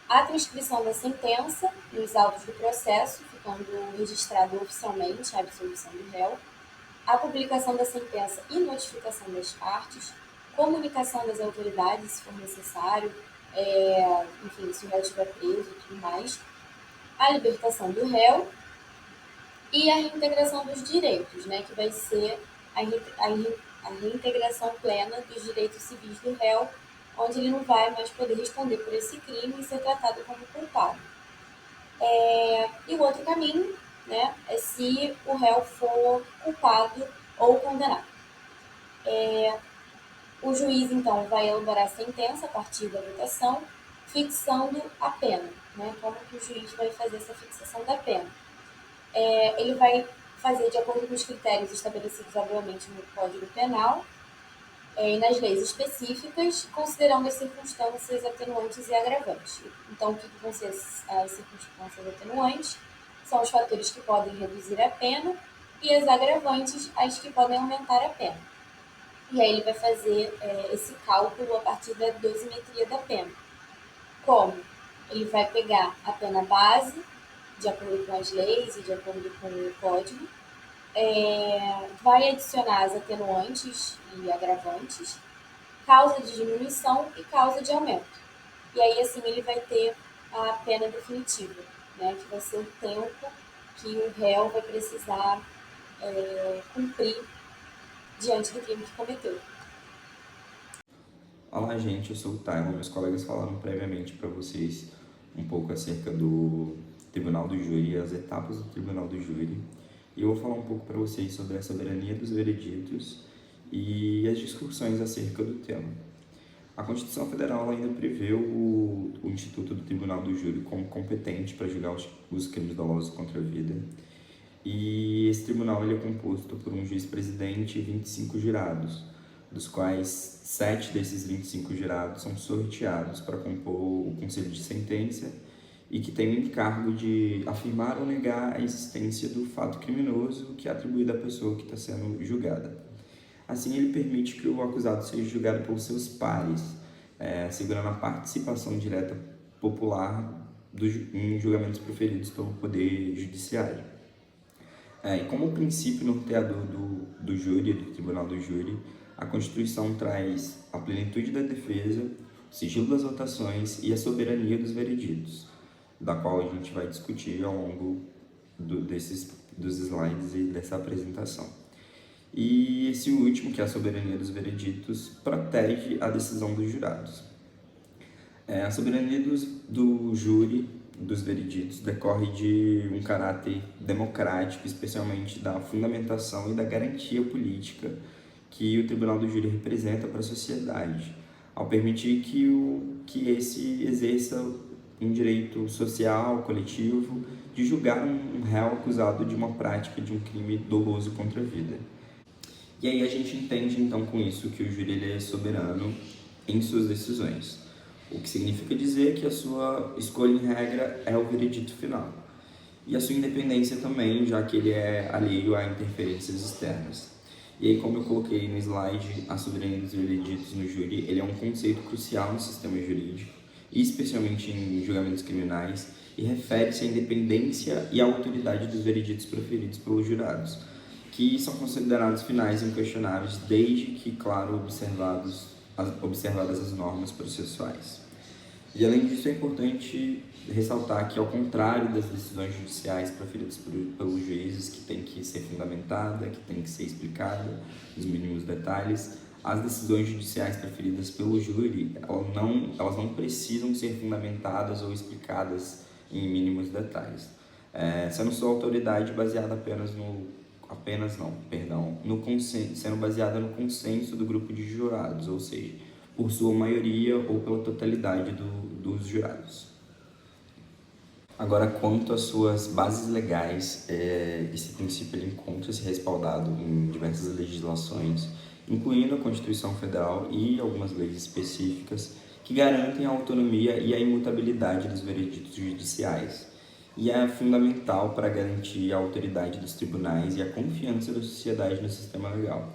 S5: a transcrição da sentença nos autos do processo, ficando registrado oficialmente a absolvição do réu, a publicação da sentença e notificação das partes, comunicação das autoridades, se for necessário, enfim, se o réu estiver preso e tudo mais, a libertação do réu e a reintegração dos direitos, né, que vai ser a reintegração plena dos direitos civis do réu, onde ele não vai mais poder responder por esse crime e ser tratado como culpado. E o outro caminho, né, é se o réu for culpado ou condenado. O juiz, então, vai elaborar a sentença a partir da votação, fixando a pena, né? Como que o juiz vai fazer essa fixação da pena? Ele vai fazer de acordo com os critérios estabelecidos, obviamente, no Código Penal e nas leis específicas, considerando as circunstâncias atenuantes e agravantes. Então, o que vão ser as circunstâncias atenuantes? São os fatores que podem reduzir a pena e as agravantes, as que podem aumentar a pena. E aí ele vai fazer esse cálculo a partir da dosimetria da pena. Como? Ele vai pegar a pena base, de acordo com as leis e de acordo com o código, vai adicionar as atenuantes e agravantes, causa de diminuição e causa de aumento. E aí, assim, ele vai ter a pena definitiva, né, que vai ser o tempo que o réu vai precisar cumprir diante do crime que cometeu.
S6: Olá, gente, eu sou o Tyler. Meus colegas falaram previamente para vocês um pouco acerca do Tribunal do Júri, as etapas do Tribunal do Júri. E eu vou falar um pouco para vocês sobre a soberania dos vereditos e as discussões acerca do tema. A Constituição Federal ainda prevê o Instituto do Tribunal do Júri como competente para julgar os crimes dolosos contra a vida. E esse tribunal ele é composto por um juiz-presidente e 25 jurados, dos quais 7 desses 25 jurados são sorteados para compor o conselho de sentença e que tem o encargo de afirmar ou negar a existência do fato criminoso que é atribuído à pessoa que está sendo julgada. Assim, ele permite que o acusado seja julgado pelos seus pares, assegurando a participação direta popular em julgamentos proferidos pelo Poder Judiciário. E como princípio norteador do júri, do Tribunal do Júri, a Constituição traz a plenitude da defesa, o sigilo das votações e a soberania dos vereditos, da qual a gente vai discutir ao longo dos slides e dessa apresentação. E esse último, que é a soberania dos vereditos, protege a decisão dos jurados. A soberania do júri, dos vereditos, decorre de um caráter democrático, especialmente da fundamentação e da garantia política que o Tribunal do Júri representa para a sociedade, ao permitir que esse exerça um direito social, coletivo, de julgar um réu acusado de uma prática de um crime doloso contra a vida. E aí a gente entende, então, com isso, que o júri ele é soberano em suas decisões, o que significa dizer que a sua escolha, em regra, é o veredito final, e a sua independência também, já que ele é alheio a interferências externas. E aí, como eu coloquei no slide, a soberania dos vereditos no júri ele é um conceito crucial no sistema jurídico, especialmente em julgamentos criminais, e refere-se à independência e à autoridade dos vereditos proferidos pelos jurados, que são considerados finais e inquestionáveis desde que, claro, observadas as normas processuais. E além disso, é importante ressaltar que, ao contrário das decisões judiciais proferidas pelos juízes, que tem que ser fundamentada, que tem que ser explicada nos mínimos detalhes, as decisões judiciais proferidas pelo júri, elas não precisam ser fundamentadas ou explicadas em mínimos detalhes, sendo sua autoridade baseada sendo baseada no consenso do grupo de jurados, ou seja, por sua maioria ou pela totalidade dos jurados. Agora, quanto às suas bases legais, esse princípio ele encontra-se respaldado em diversas legislações, incluindo a Constituição Federal e algumas leis específicas que garantem a autonomia e a imutabilidade dos vereditos judiciais, e é fundamental para garantir a autoridade dos tribunais e a confiança da sociedade no sistema legal.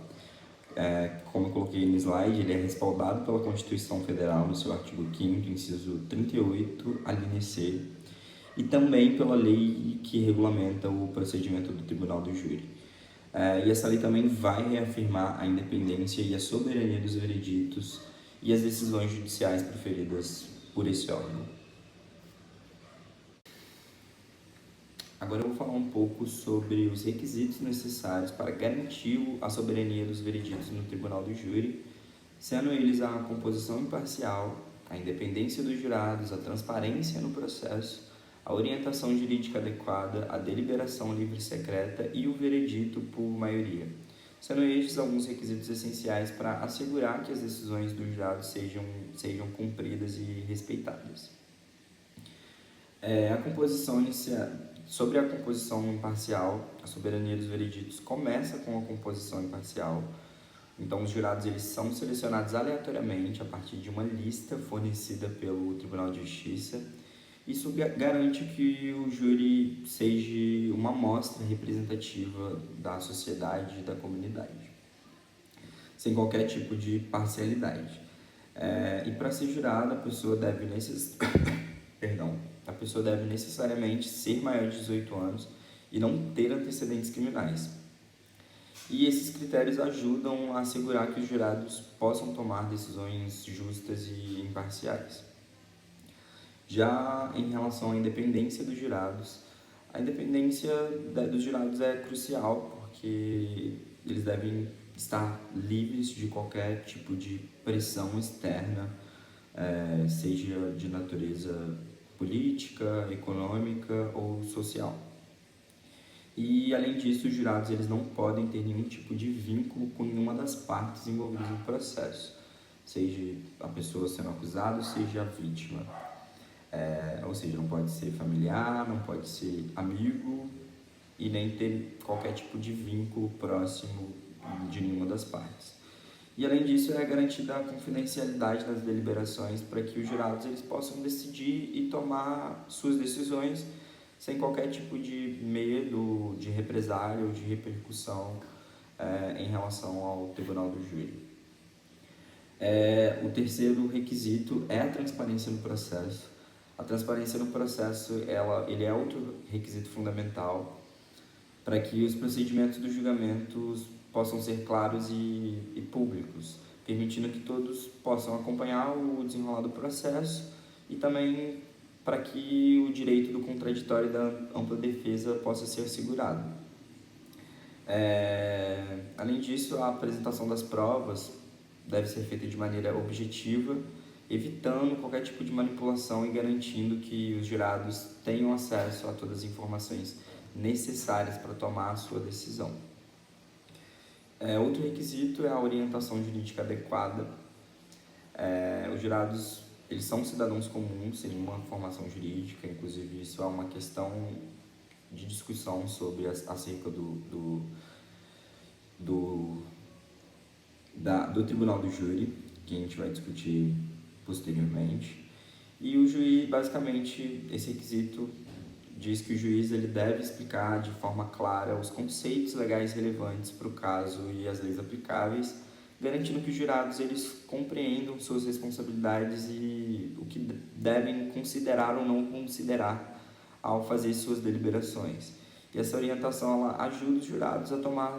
S6: Como eu coloquei no slide, ele é respaldado pela Constituição Federal no seu artigo 5º, inciso 38, a linha C, e também pela lei que regulamenta o procedimento do Tribunal do Júri. E essa lei também vai reafirmar a independência e a soberania dos vereditos e as decisões judiciais proferidas por esse órgão. Agora eu vou falar um pouco sobre os requisitos necessários para garantir a soberania dos vereditos no Tribunal do Júri, sendo eles a composição imparcial, a independência dos jurados, a transparência no processo, a orientação jurídica adequada, a deliberação livre e secreta e o veredito por maioria, sendo estes alguns requisitos essenciais para assegurar que as decisões dos jurados sejam cumpridas e respeitadas. Sobre a composição imparcial, a soberania dos vereditos começa com a composição imparcial. Então, os jurados eles são selecionados aleatoriamente a partir de uma lista fornecida pelo Tribunal de Justiça. Isso garante que o júri seja uma amostra representativa da sociedade e da comunidade, sem qualquer tipo de parcialidade. E para ser jurada, a pessoa deve necessariamente ser maior de 18 anos e não ter antecedentes criminais. E esses critérios ajudam a assegurar que os jurados possam tomar decisões justas e imparciais. Já em relação à independência dos jurados, a independência dos jurados é crucial, porque eles devem estar livres de qualquer tipo de pressão externa, seja de natureza política, econômica ou social. E, além disso, os jurados eles não podem ter nenhum tipo de vínculo com nenhuma das partes envolvidas no processo, seja a pessoa sendo acusada, seja a vítima. Ou seja, não pode ser familiar, não pode ser amigo e nem ter qualquer tipo de vínculo próximo de nenhuma das partes. E, além disso, é garantida a confidencialidade das deliberações para que os jurados eles possam decidir e tomar suas decisões sem qualquer tipo de medo, de represália ou de repercussão em relação ao Tribunal do Júri. O terceiro requisito é a transparência no processo. A transparência no processo ele é outro requisito fundamental para que os procedimentos dos julgamentos possam ser claros e públicos, permitindo que todos possam acompanhar o desenrolar do processo e também para que o direito do contraditório e da ampla defesa possa ser assegurado. Além disso, a apresentação das provas deve ser feita de maneira objetiva, evitando qualquer tipo de manipulação e garantindo que os jurados tenham acesso a todas as informações necessárias para tomar a sua decisão. Outro requisito é a orientação jurídica adequada. Os jurados eles são cidadãos comuns, sem nenhuma formação jurídica, inclusive isso é uma questão de discussão acerca do Tribunal do Júri, que a gente vai discutir posteriormente. E o juiz, basicamente, esse requisito diz que o juiz ele deve explicar de forma clara os conceitos legais relevantes para o caso e as leis aplicáveis, garantindo que os jurados eles compreendam suas responsabilidades e o que devem considerar ou não considerar ao fazer suas deliberações. E essa orientação ela ajuda os jurados a tomar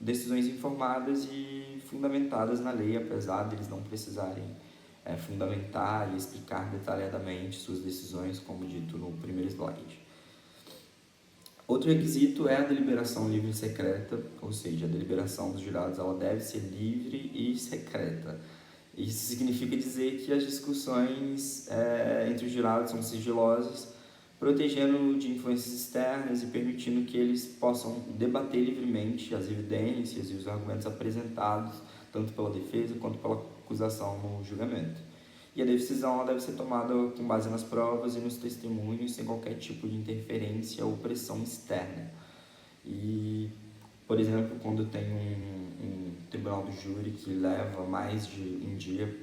S6: decisões informadas e fundamentadas na lei, apesar deles não precisarem fundamentar e explicar detalhadamente suas decisões, como dito no primeiro slide. Outro requisito é a deliberação livre e secreta, ou seja, a deliberação dos jurados ela deve ser livre e secreta. Isso significa dizer que as discussões entre os jurados são sigilosas, protegendo de influências externas e permitindo que eles possam debater livremente as evidências e os argumentos apresentados, tanto pela defesa quanto pela acusação no julgamento. E a decisão ela deve ser tomada com base nas provas e nos testemunhos, sem qualquer tipo de interferência ou pressão externa. E, por exemplo, quando tem um tribunal do júri que leva mais de um dia,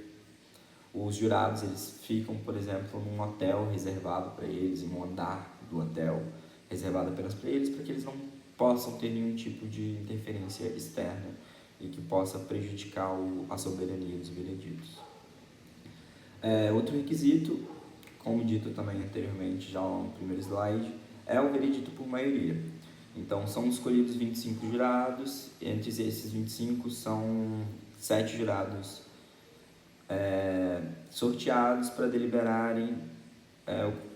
S6: os jurados eles ficam, por exemplo, num hotel reservado para eles, em um andar do hotel reservado apenas para eles, para que eles não possam ter nenhum tipo de interferência externa e que possa prejudicar a soberania dos vereditos. Outro requisito, como dito também anteriormente, já no primeiro slide, é o veredito por maioria. Então, são escolhidos 25 jurados, entre esses 25 são 7 jurados sorteados para deliberarem,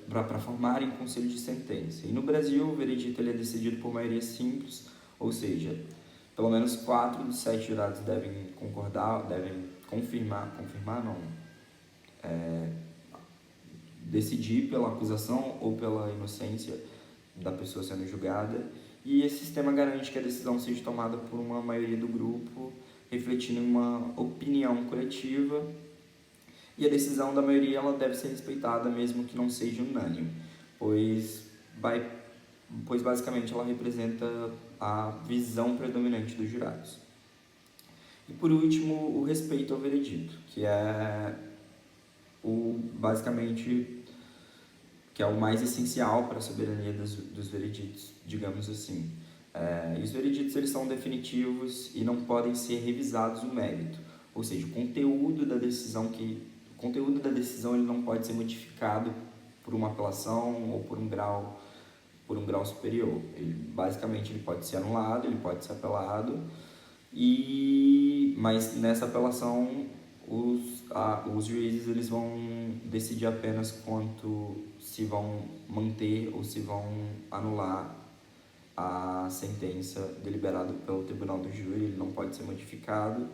S6: para formarem conselho de sentença. E no Brasil, o veredito ele é decidido por maioria simples, ou seja, pelo menos 4 dos 7 jurados devem concordar, devem decidir pela acusação ou pela inocência da pessoa sendo julgada, e esse sistema garante que a decisão seja tomada por uma maioria do grupo, refletindo em uma opinião coletiva, e a decisão da maioria ela deve ser respeitada mesmo que não seja unânime, pois basicamente ela representa a visão predominante dos jurados. E por último, o respeito ao veredito, que é que é o mais essencial para a soberania dos vereditos, digamos assim. E os vereditos eles são definitivos e não podem ser revisados no mérito, ou seja, o conteúdo da decisão ele não pode ser modificado por uma apelação ou por um grau superior. Basicamente ele pode ser anulado, ele pode ser apelado, mas nessa apelação os juízes eles vão decidir apenas quanto se vão manter ou se vão anular a sentença deliberada pelo tribunal do júri, ele não pode ser modificado.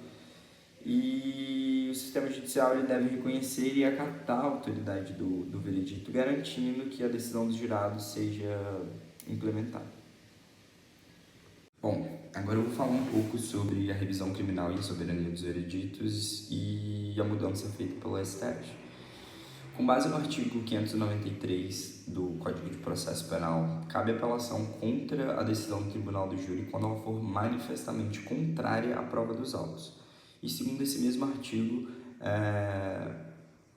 S6: E o sistema judicial ele deve reconhecer e acatar a autoridade do veredito, garantindo que a decisão dos jurados seja implementada. Bom, agora eu vou falar um pouco sobre a revisão criminal e a soberania dos vereditos e a mudança feita pelo STF. Com base no artigo 593 do Código de Processo Penal, cabe apelação contra a decisão do tribunal do júri quando ela for manifestamente contrária à prova dos autos. E segundo esse mesmo artigo,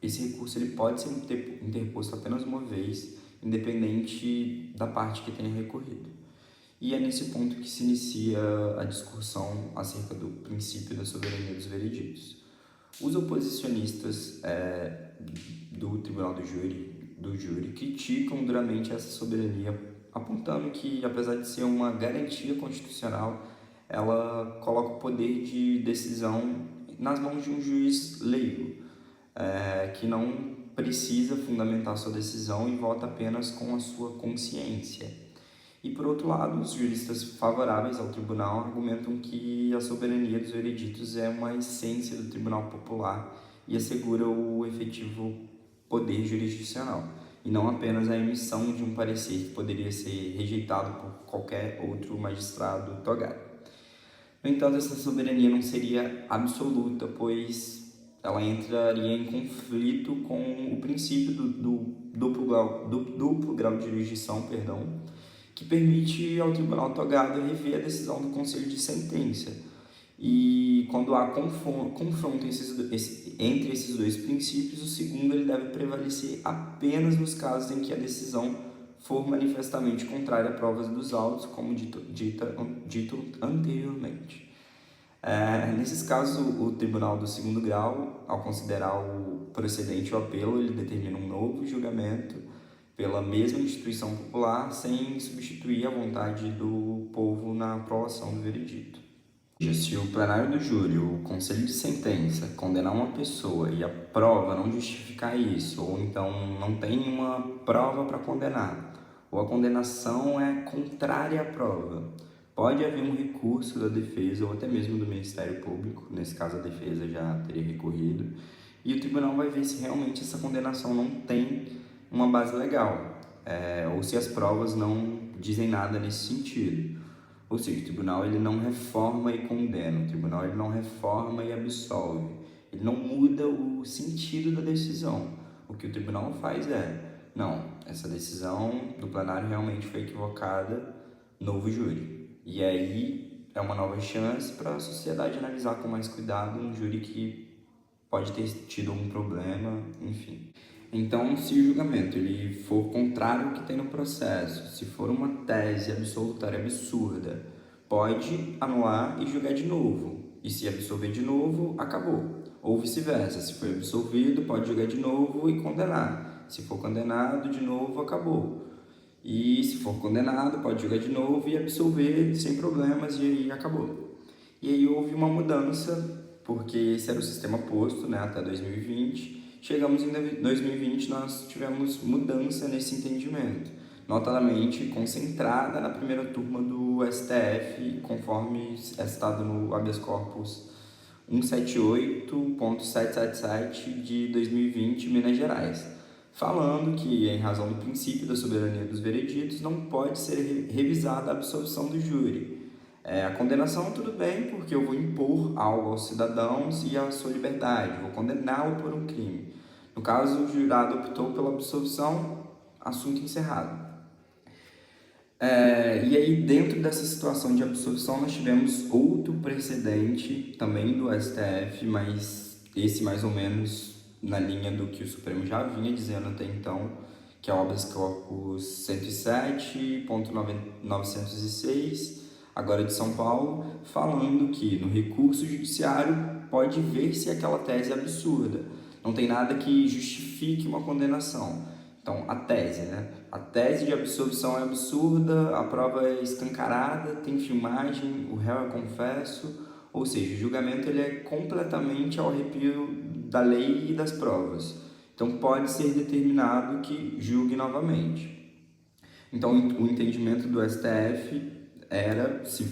S6: esse recurso ele pode ser interposto apenas uma vez, independente da parte que tenha recorrido. E é nesse ponto que se inicia a discussão acerca do princípio da soberania dos vereditos. Os oposicionistas do tribunal do júri criticam duramente essa soberania, apontando que, apesar de ser uma garantia constitucional, ela coloca o poder de decisão nas mãos de um juiz leigo, que não precisa fundamentar sua decisão e vota apenas com a sua consciência. E, por outro lado, os juristas favoráveis ao tribunal argumentam que a soberania dos vereditos é uma essência do tribunal popular e assegura o efetivo poder jurisdicional, e não apenas a emissão de um parecer que poderia ser rejeitado por qualquer outro magistrado togado. No entanto, essa soberania não seria absoluta, pois ela entraria em conflito com o princípio do duplo grau de jurisdição, que permite ao tribunal togado rever a decisão do conselho de sentença. E quando há confronto entre esses dois princípios, o segundo ele deve prevalecer apenas nos casos em que a decisão for manifestamente contrária à prova dos autos, como dito anteriormente. Nesses casos, o Tribunal do Segundo Grau, ao considerar o procedente o apelo, ele determina um novo julgamento pela mesma instituição popular, sem substituir a vontade do povo na aprovação do veredito. Se o plenário do júri, o conselho de sentença, condenar uma pessoa e a prova não justificar isso, ou então não tem nenhuma prova para condenar, ou a condenação é contrária à prova, pode haver um recurso da defesa ou até mesmo do Ministério Público, nesse caso a defesa já teria recorrido, e o tribunal vai ver se realmente essa condenação não tem uma base legal, ou se as provas não dizem nada nesse sentido. Ou seja, o tribunal ele não reforma e condena, o tribunal ele não reforma e absolve, ele não muda o sentido da decisão. O que o tribunal faz não, essa decisão do plenário realmente foi equivocada, novo júri. E aí é uma nova chance para a sociedade analisar com mais cuidado um júri que pode ter tido algum problema, enfim. Então, se o julgamento ele for contrário ao que tem no processo, se for uma tese absolutória absurda, pode anular e julgar de novo. E se absolver de novo, acabou. Ou vice-versa, se foi absolvido, pode julgar de novo e condenar. Se for condenado, de novo, acabou. E se for condenado, pode julgar de novo e absolver sem problemas e aí acabou. E aí houve uma mudança, porque esse era o sistema posto, né, até 2020. Chegamos em 2020, nós tivemos mudança nesse entendimento, notadamente concentrada na primeira turma do STF, conforme é citado no habeas corpus 178.777 de 2020, Minas Gerais, falando que, em razão do princípio da soberania dos vereditos, não pode ser revisada a absolvição do júri. A condenação, tudo bem, porque eu vou impor algo aos cidadãos e a sua liberdade, vou condená-lo por um crime. No caso, o jurado optou pela absolvição, assunto encerrado. E aí, dentro dessa situação de absolvição, nós tivemos outro precedente, também do STF, mas esse mais ou menos na linha do que o Supremo já vinha dizendo até então, que é o habeas corpus 107.906, agora de São Paulo, falando que no recurso judiciário pode ver se aquela tese é absurda. Não tem nada que justifique uma condenação. Então, a tese, A tese de absolvição é absurda, a prova é escancarada, tem filmagem, o réu é confesso, ou seja, o julgamento ele é completamente ao arrepio da lei e das provas. Então, pode ser determinado que julgue novamente. Então, o entendimento do STF era, se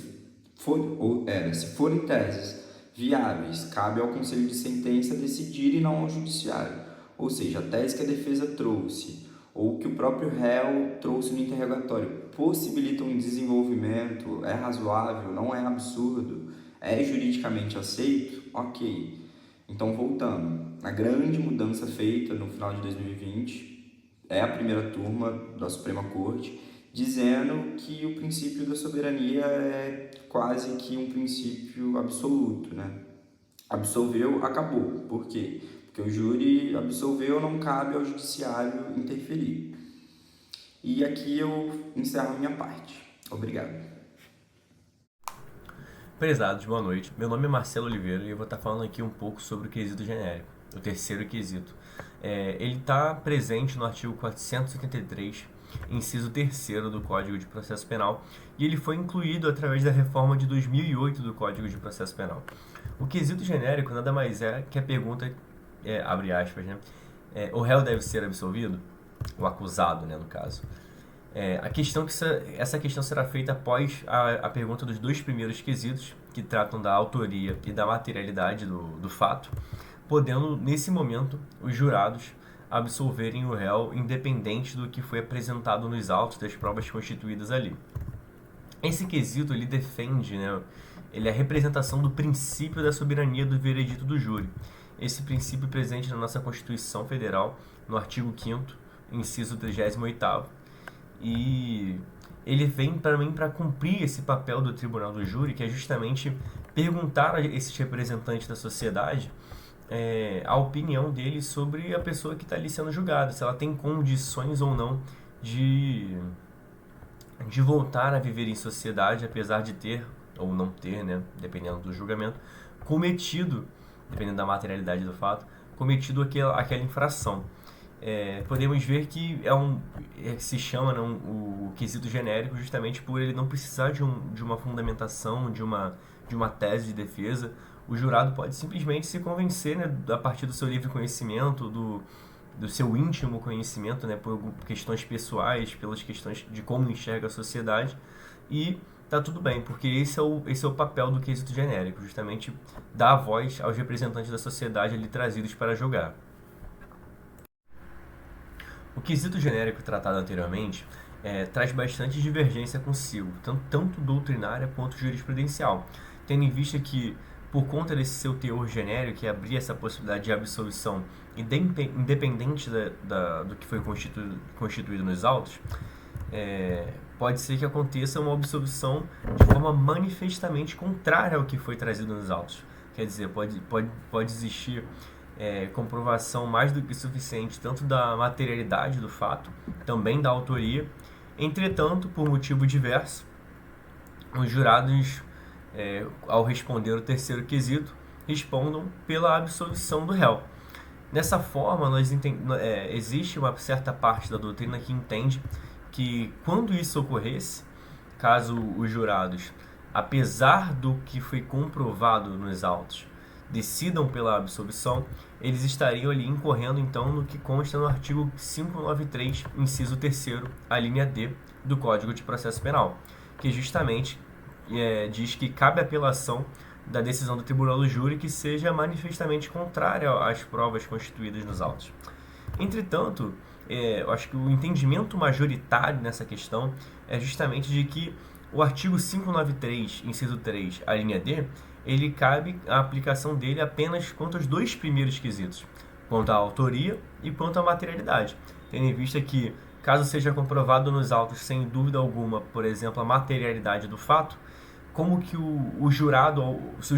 S6: forem teses viáveis, cabe ao conselho de sentença decidir e não ao judiciário. Ou seja, a tese que a defesa trouxe ou que o próprio réu trouxe no interrogatório possibilita um desenvolvimento, é razoável, não é absurdo, é juridicamente aceito, ok. Então, voltando, a grande mudança feita no final de 2020 é a primeira turma da Suprema Corte, dizendo que o princípio da soberania é quase que um princípio absoluto, Absolveu, acabou. Por quê? Porque o júri absolveu, não cabe ao judiciário interferir. E aqui eu encerro a minha parte. Obrigado.
S7: Prezados, boa noite. Meu nome é Marcelo Oliveira e eu vou estar falando aqui um pouco sobre o quesito genérico, o terceiro quesito. Ele está presente no artigo 473, inciso 3º do Código de Processo Penal, e ele foi incluído através da reforma de 2008 do Código de Processo Penal. O quesito genérico nada mais é que a pergunta, abre aspas, o réu deve ser absolvido? O acusado, no caso. Essa questão será feita após a pergunta dos dois primeiros quesitos, que tratam da autoria e da materialidade do fato, podendo, nesse momento, os jurados absolverem o réu independente do que foi apresentado nos autos das provas constituídas ali. Esse quesito ele defende ele é a representação do princípio da soberania do veredito do júri. Esse princípio presente na nossa Constituição Federal, no artigo 5º, inciso 38º, e ele vem também para cumprir esse papel do tribunal do júri, que é justamente perguntar a esses representantes da sociedade a opinião deles sobre a pessoa que está ali sendo julgada, se ela tem condições ou não de voltar a viver em sociedade, apesar de ter ou não ter, né, dependendo do julgamento, cometido, dependendo da materialidade do fato, cometido aquela infração. Podemos ver que se chama, né, o quesito genérico justamente por ele não precisar de uma fundamentação, de uma tese de defesa. O jurado pode simplesmente se convencer, né, a partir do seu livre conhecimento, do seu íntimo conhecimento, né, por questões pessoais, pelas questões de como enxerga a sociedade, e tá tudo bem, porque esse é o papel do quesito genérico, justamente dar voz aos representantes da sociedade ali trazidos para julgar. O quesito genérico tratado anteriormente traz bastante divergência consigo, tanto doutrinária quanto jurisprudencial, tendo em vista que, por conta desse seu teor genérico, que abria essa possibilidade de absolvição independente do que foi constituído nos autos, pode ser que aconteça uma absolvição de forma manifestamente contrária ao que foi trazido nos autos. Quer dizer, pode existir comprovação mais do que suficiente tanto da materialidade do fato, também da autoria. Entretanto, por motivo diverso, os jurados, ao responder o terceiro quesito, respondam pela absolvição do réu. Dessa forma, existe uma certa parte da doutrina que entende que, quando isso ocorresse, caso os jurados, apesar do que foi comprovado nos autos, decidam pela absolvição, eles estariam ali incorrendo então no que consta no artigo 593, inciso 3º, a linha D do Código de Processo Penal, que justamente diz que cabe apelação da decisão do tribunal do júri que seja manifestamente contrária às provas constituídas nos autos. Entretanto, eu acho que o entendimento majoritário nessa questão é justamente de que o artigo 593, inciso 3, a linha D, ele cabe a aplicação dele apenas quanto aos dois primeiros quesitos, quanto à autoria e quanto à materialidade, tendo em vista que, caso seja comprovado nos autos sem dúvida alguma, por exemplo, a materialidade do fato, como que se os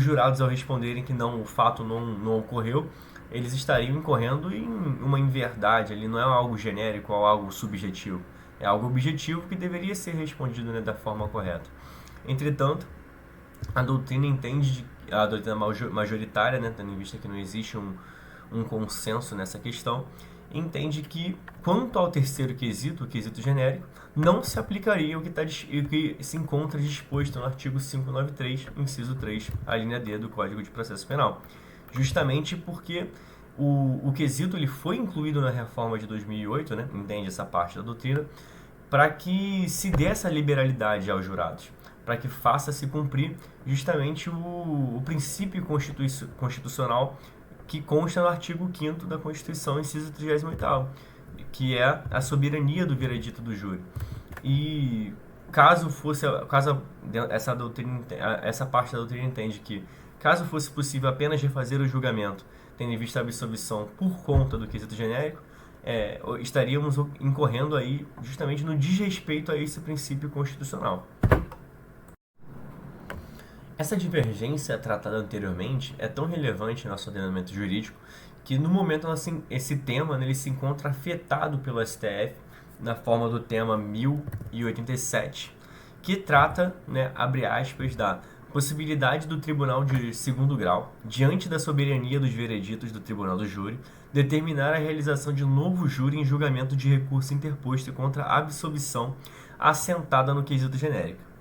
S7: jurados ao responderem que não, o fato não ocorreu, eles estariam incorrendo em uma inverdade, ali não é algo genérico ou algo subjetivo, é algo objetivo que deveria ser respondido, né, da forma correta. Entretanto, a doutrina majoritária, né, tendo em vista que não existe um consenso nessa questão, entende que, quanto ao terceiro quesito, o quesito genérico, não se aplicaria o que se encontra disposto no artigo 593, inciso 3, a linha D do Código de Processo Penal. Justamente porque o quesito ele foi incluído na reforma de 2008, né, entende essa parte da doutrina, para que se dê essa liberalidade aos jurados, para que faça-se cumprir justamente o princípio constitucional que consta no artigo 5º da Constituição, inciso 38º, que é a soberania do veredito do júri. E caso essa parte da doutrina entende que, caso fosse possível apenas refazer o julgamento, tendo em vista a absolvição por conta do quesito genérico, estaríamos incorrendo aí justamente no desrespeito a esse princípio constitucional. Essa divergência tratada anteriormente é tão relevante no nosso ordenamento jurídico que, no momento, esse tema ele se encontra afetado pelo STF na forma do tema 1087, que trata, né, abre aspas, da possibilidade do Tribunal de Segundo Grau, diante da soberania dos vereditos do Tribunal do Júri, determinar a realização de novo júri em julgamento de recurso interposto contra a absolvição assentada no quesito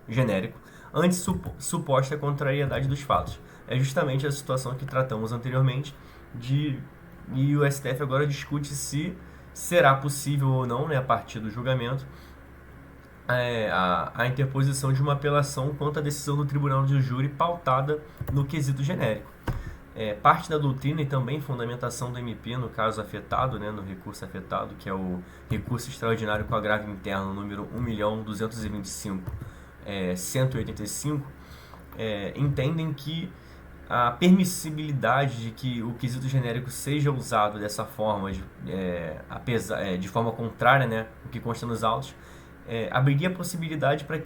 S7: genérico, antes suposta contrariedade dos fatos. É justamente a situação que tratamos anteriormente, e o STF agora discute se será possível ou não, né, a partir do julgamento, a interposição de uma apelação quanto à decisão do Tribunal de Júri pautada no quesito genérico. Parte da doutrina e também fundamentação do MP no caso afetado, né, no recurso afetado, que é o recurso extraordinário com agravo interno número 1.225.185, entendem que a permissibilidade de que o quesito genérico seja usado dessa forma, de forma contrária, né, o que consta nos autos, abriria a possibilidade para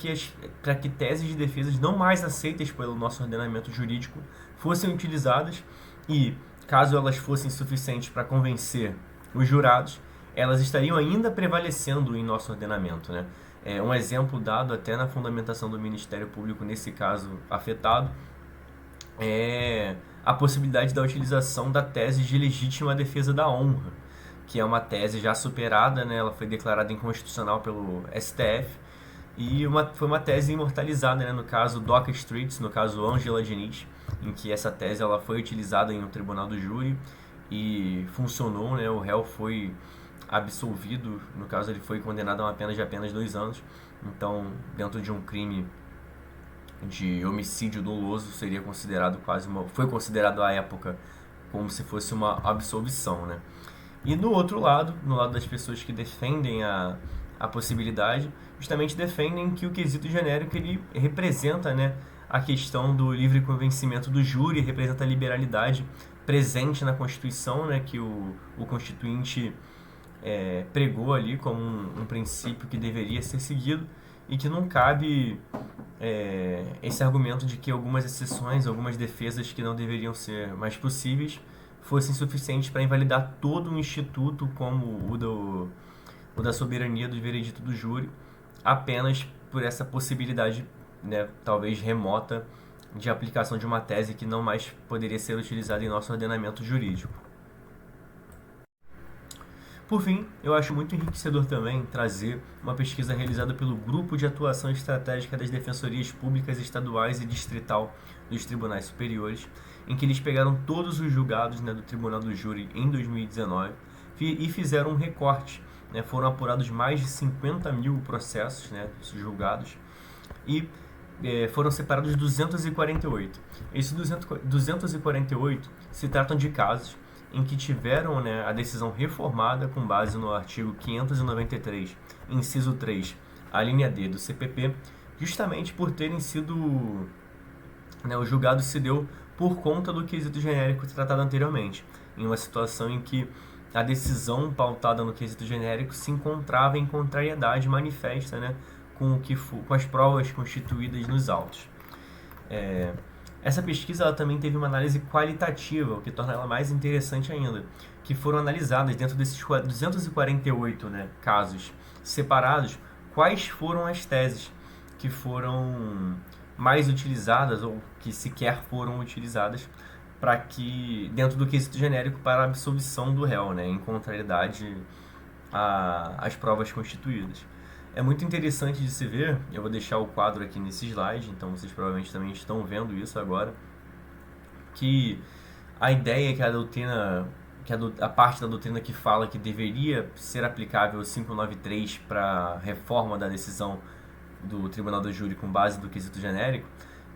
S7: que teses de defesa não mais aceitas pelo nosso ordenamento jurídico fossem utilizadas e, caso elas fossem suficientes para convencer os jurados, elas estariam ainda prevalecendo em nosso ordenamento, né? Um exemplo dado até na fundamentação do Ministério Público, nesse caso afetado, é a possibilidade da utilização da tese de legítima defesa da honra, que é uma tese já superada, né? Ela foi declarada inconstitucional pelo STF, e foi uma tese imortalizada, né? No caso Doca Streets, no caso Ângela Diniz, em que essa tese ela foi utilizada em um tribunal do júri e funcionou, né? O réu foi absolvido, no caso ele foi condenado a uma pena de apenas 2 anos, então dentro de um crime de homicídio doloso seria considerado foi considerado à época como se fosse uma absolvição, né? E no outro lado, no lado das pessoas que defendem a possibilidade, justamente defendem que o quesito genérico ele representa, né, a questão do livre convencimento do júri, representa a liberalidade presente na Constituição, né, que o Constituinte pregou ali como um princípio que deveria ser seguido, e que não cabe esse argumento de que algumas exceções, algumas defesas que não deveriam ser mais possíveis fossem suficientes para invalidar todo um instituto como o da soberania do veredito do júri, apenas por essa possibilidade, né, talvez remota, de aplicação de uma tese que não mais poderia ser utilizada em nosso ordenamento jurídico. Por fim, eu acho muito enriquecedor também trazer uma pesquisa realizada pelo Grupo de Atuação Estratégica das Defensorias Públicas Estaduais e Distrital dos Tribunais Superiores, em que eles pegaram todos os julgados, né, do Tribunal do Júri em 2019 e fizeram um recorte, né, foram apurados mais de 50 mil processos, né, julgados, e foram separados 248. Esses 248 se tratam de casos em que tiveram, né, a decisão reformada com base no artigo 593, inciso 3, a linha D do CPP, justamente por terem sido, né, o julgado se deu por conta do quesito genérico tratado anteriormente, em uma situação em que a decisão pautada no quesito genérico se encontrava em contrariedade manifesta, né, com as provas constituídas nos autos. Essa pesquisa ela também teve uma análise qualitativa, o que torna ela mais interessante ainda, que foram analisadas dentro desses 248, né, casos separados, quais foram as teses que foram mais utilizadas ou que sequer foram utilizadas para que dentro do quesito genérico para a absolvição do réu, né, em contrariedade às provas constituídas. É muito interessante de se ver, eu vou deixar o quadro aqui nesse slide, então vocês provavelmente também estão vendo isso agora, que a ideia é que a doutrina, a parte da doutrina que fala que deveria ser aplicável o 593 para a reforma da decisão do Tribunal do Júri com base do quesito genérico,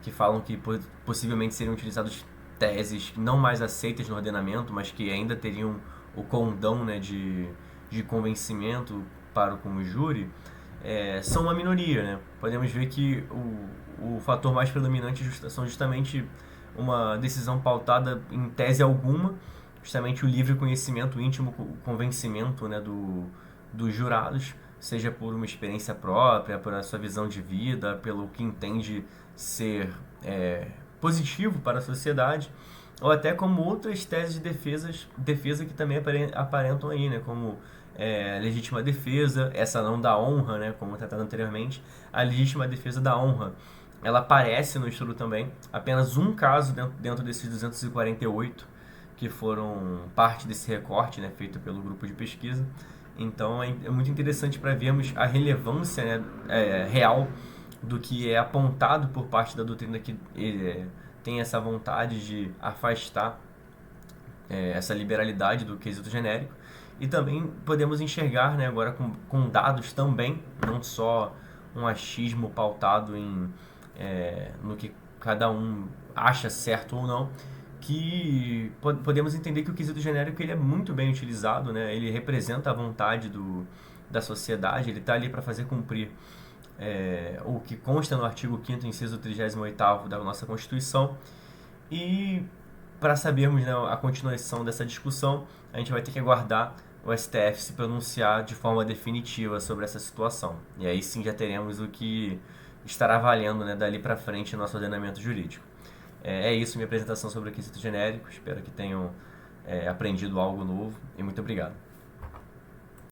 S7: que falam que possivelmente seriam utilizadas teses não mais aceitas no ordenamento, mas que ainda teriam o condão, né, de convencimento para o júri, são uma minoria, né? Podemos ver que o fator mais predominante são justamente uma decisão pautada em tese alguma, justamente o livre conhecimento, o íntimo convencimento, né, dos jurados, seja por uma experiência própria, por a sua visão de vida, pelo que entende ser positivo para a sociedade, ou até como outras teses de defesa que também aparentam aí, né, como legítima defesa, essa não da honra, né, como tratado anteriormente, a legítima defesa da honra, ela aparece no estudo também, apenas um caso dentro desses 248 que foram parte desse recorte, né, feito pelo grupo de pesquisa. Então é muito interessante para vermos a relevância, né, real do que é apontado por parte da doutrina que tem essa vontade de afastar essa liberalidade do quesito genérico. E também podemos enxergar, né, agora com dados também, não só um achismo pautado no que cada um acha certo ou não, que podemos entender que o quesito genérico ele é muito bem utilizado, né? Ele representa a vontade da sociedade, ele está ali para fazer cumprir o que consta no artigo 5º, inciso 38º da nossa Constituição. E para sabermos, né, a continuação dessa discussão, a gente vai ter que aguardar o STF se pronunciar de forma definitiva sobre essa situação. E aí sim já teremos o que estará valendo, né, dali para frente no nosso ordenamento jurídico. É isso, minha apresentação sobre o quesito genérico. Espero que tenham aprendido algo novo e muito obrigado.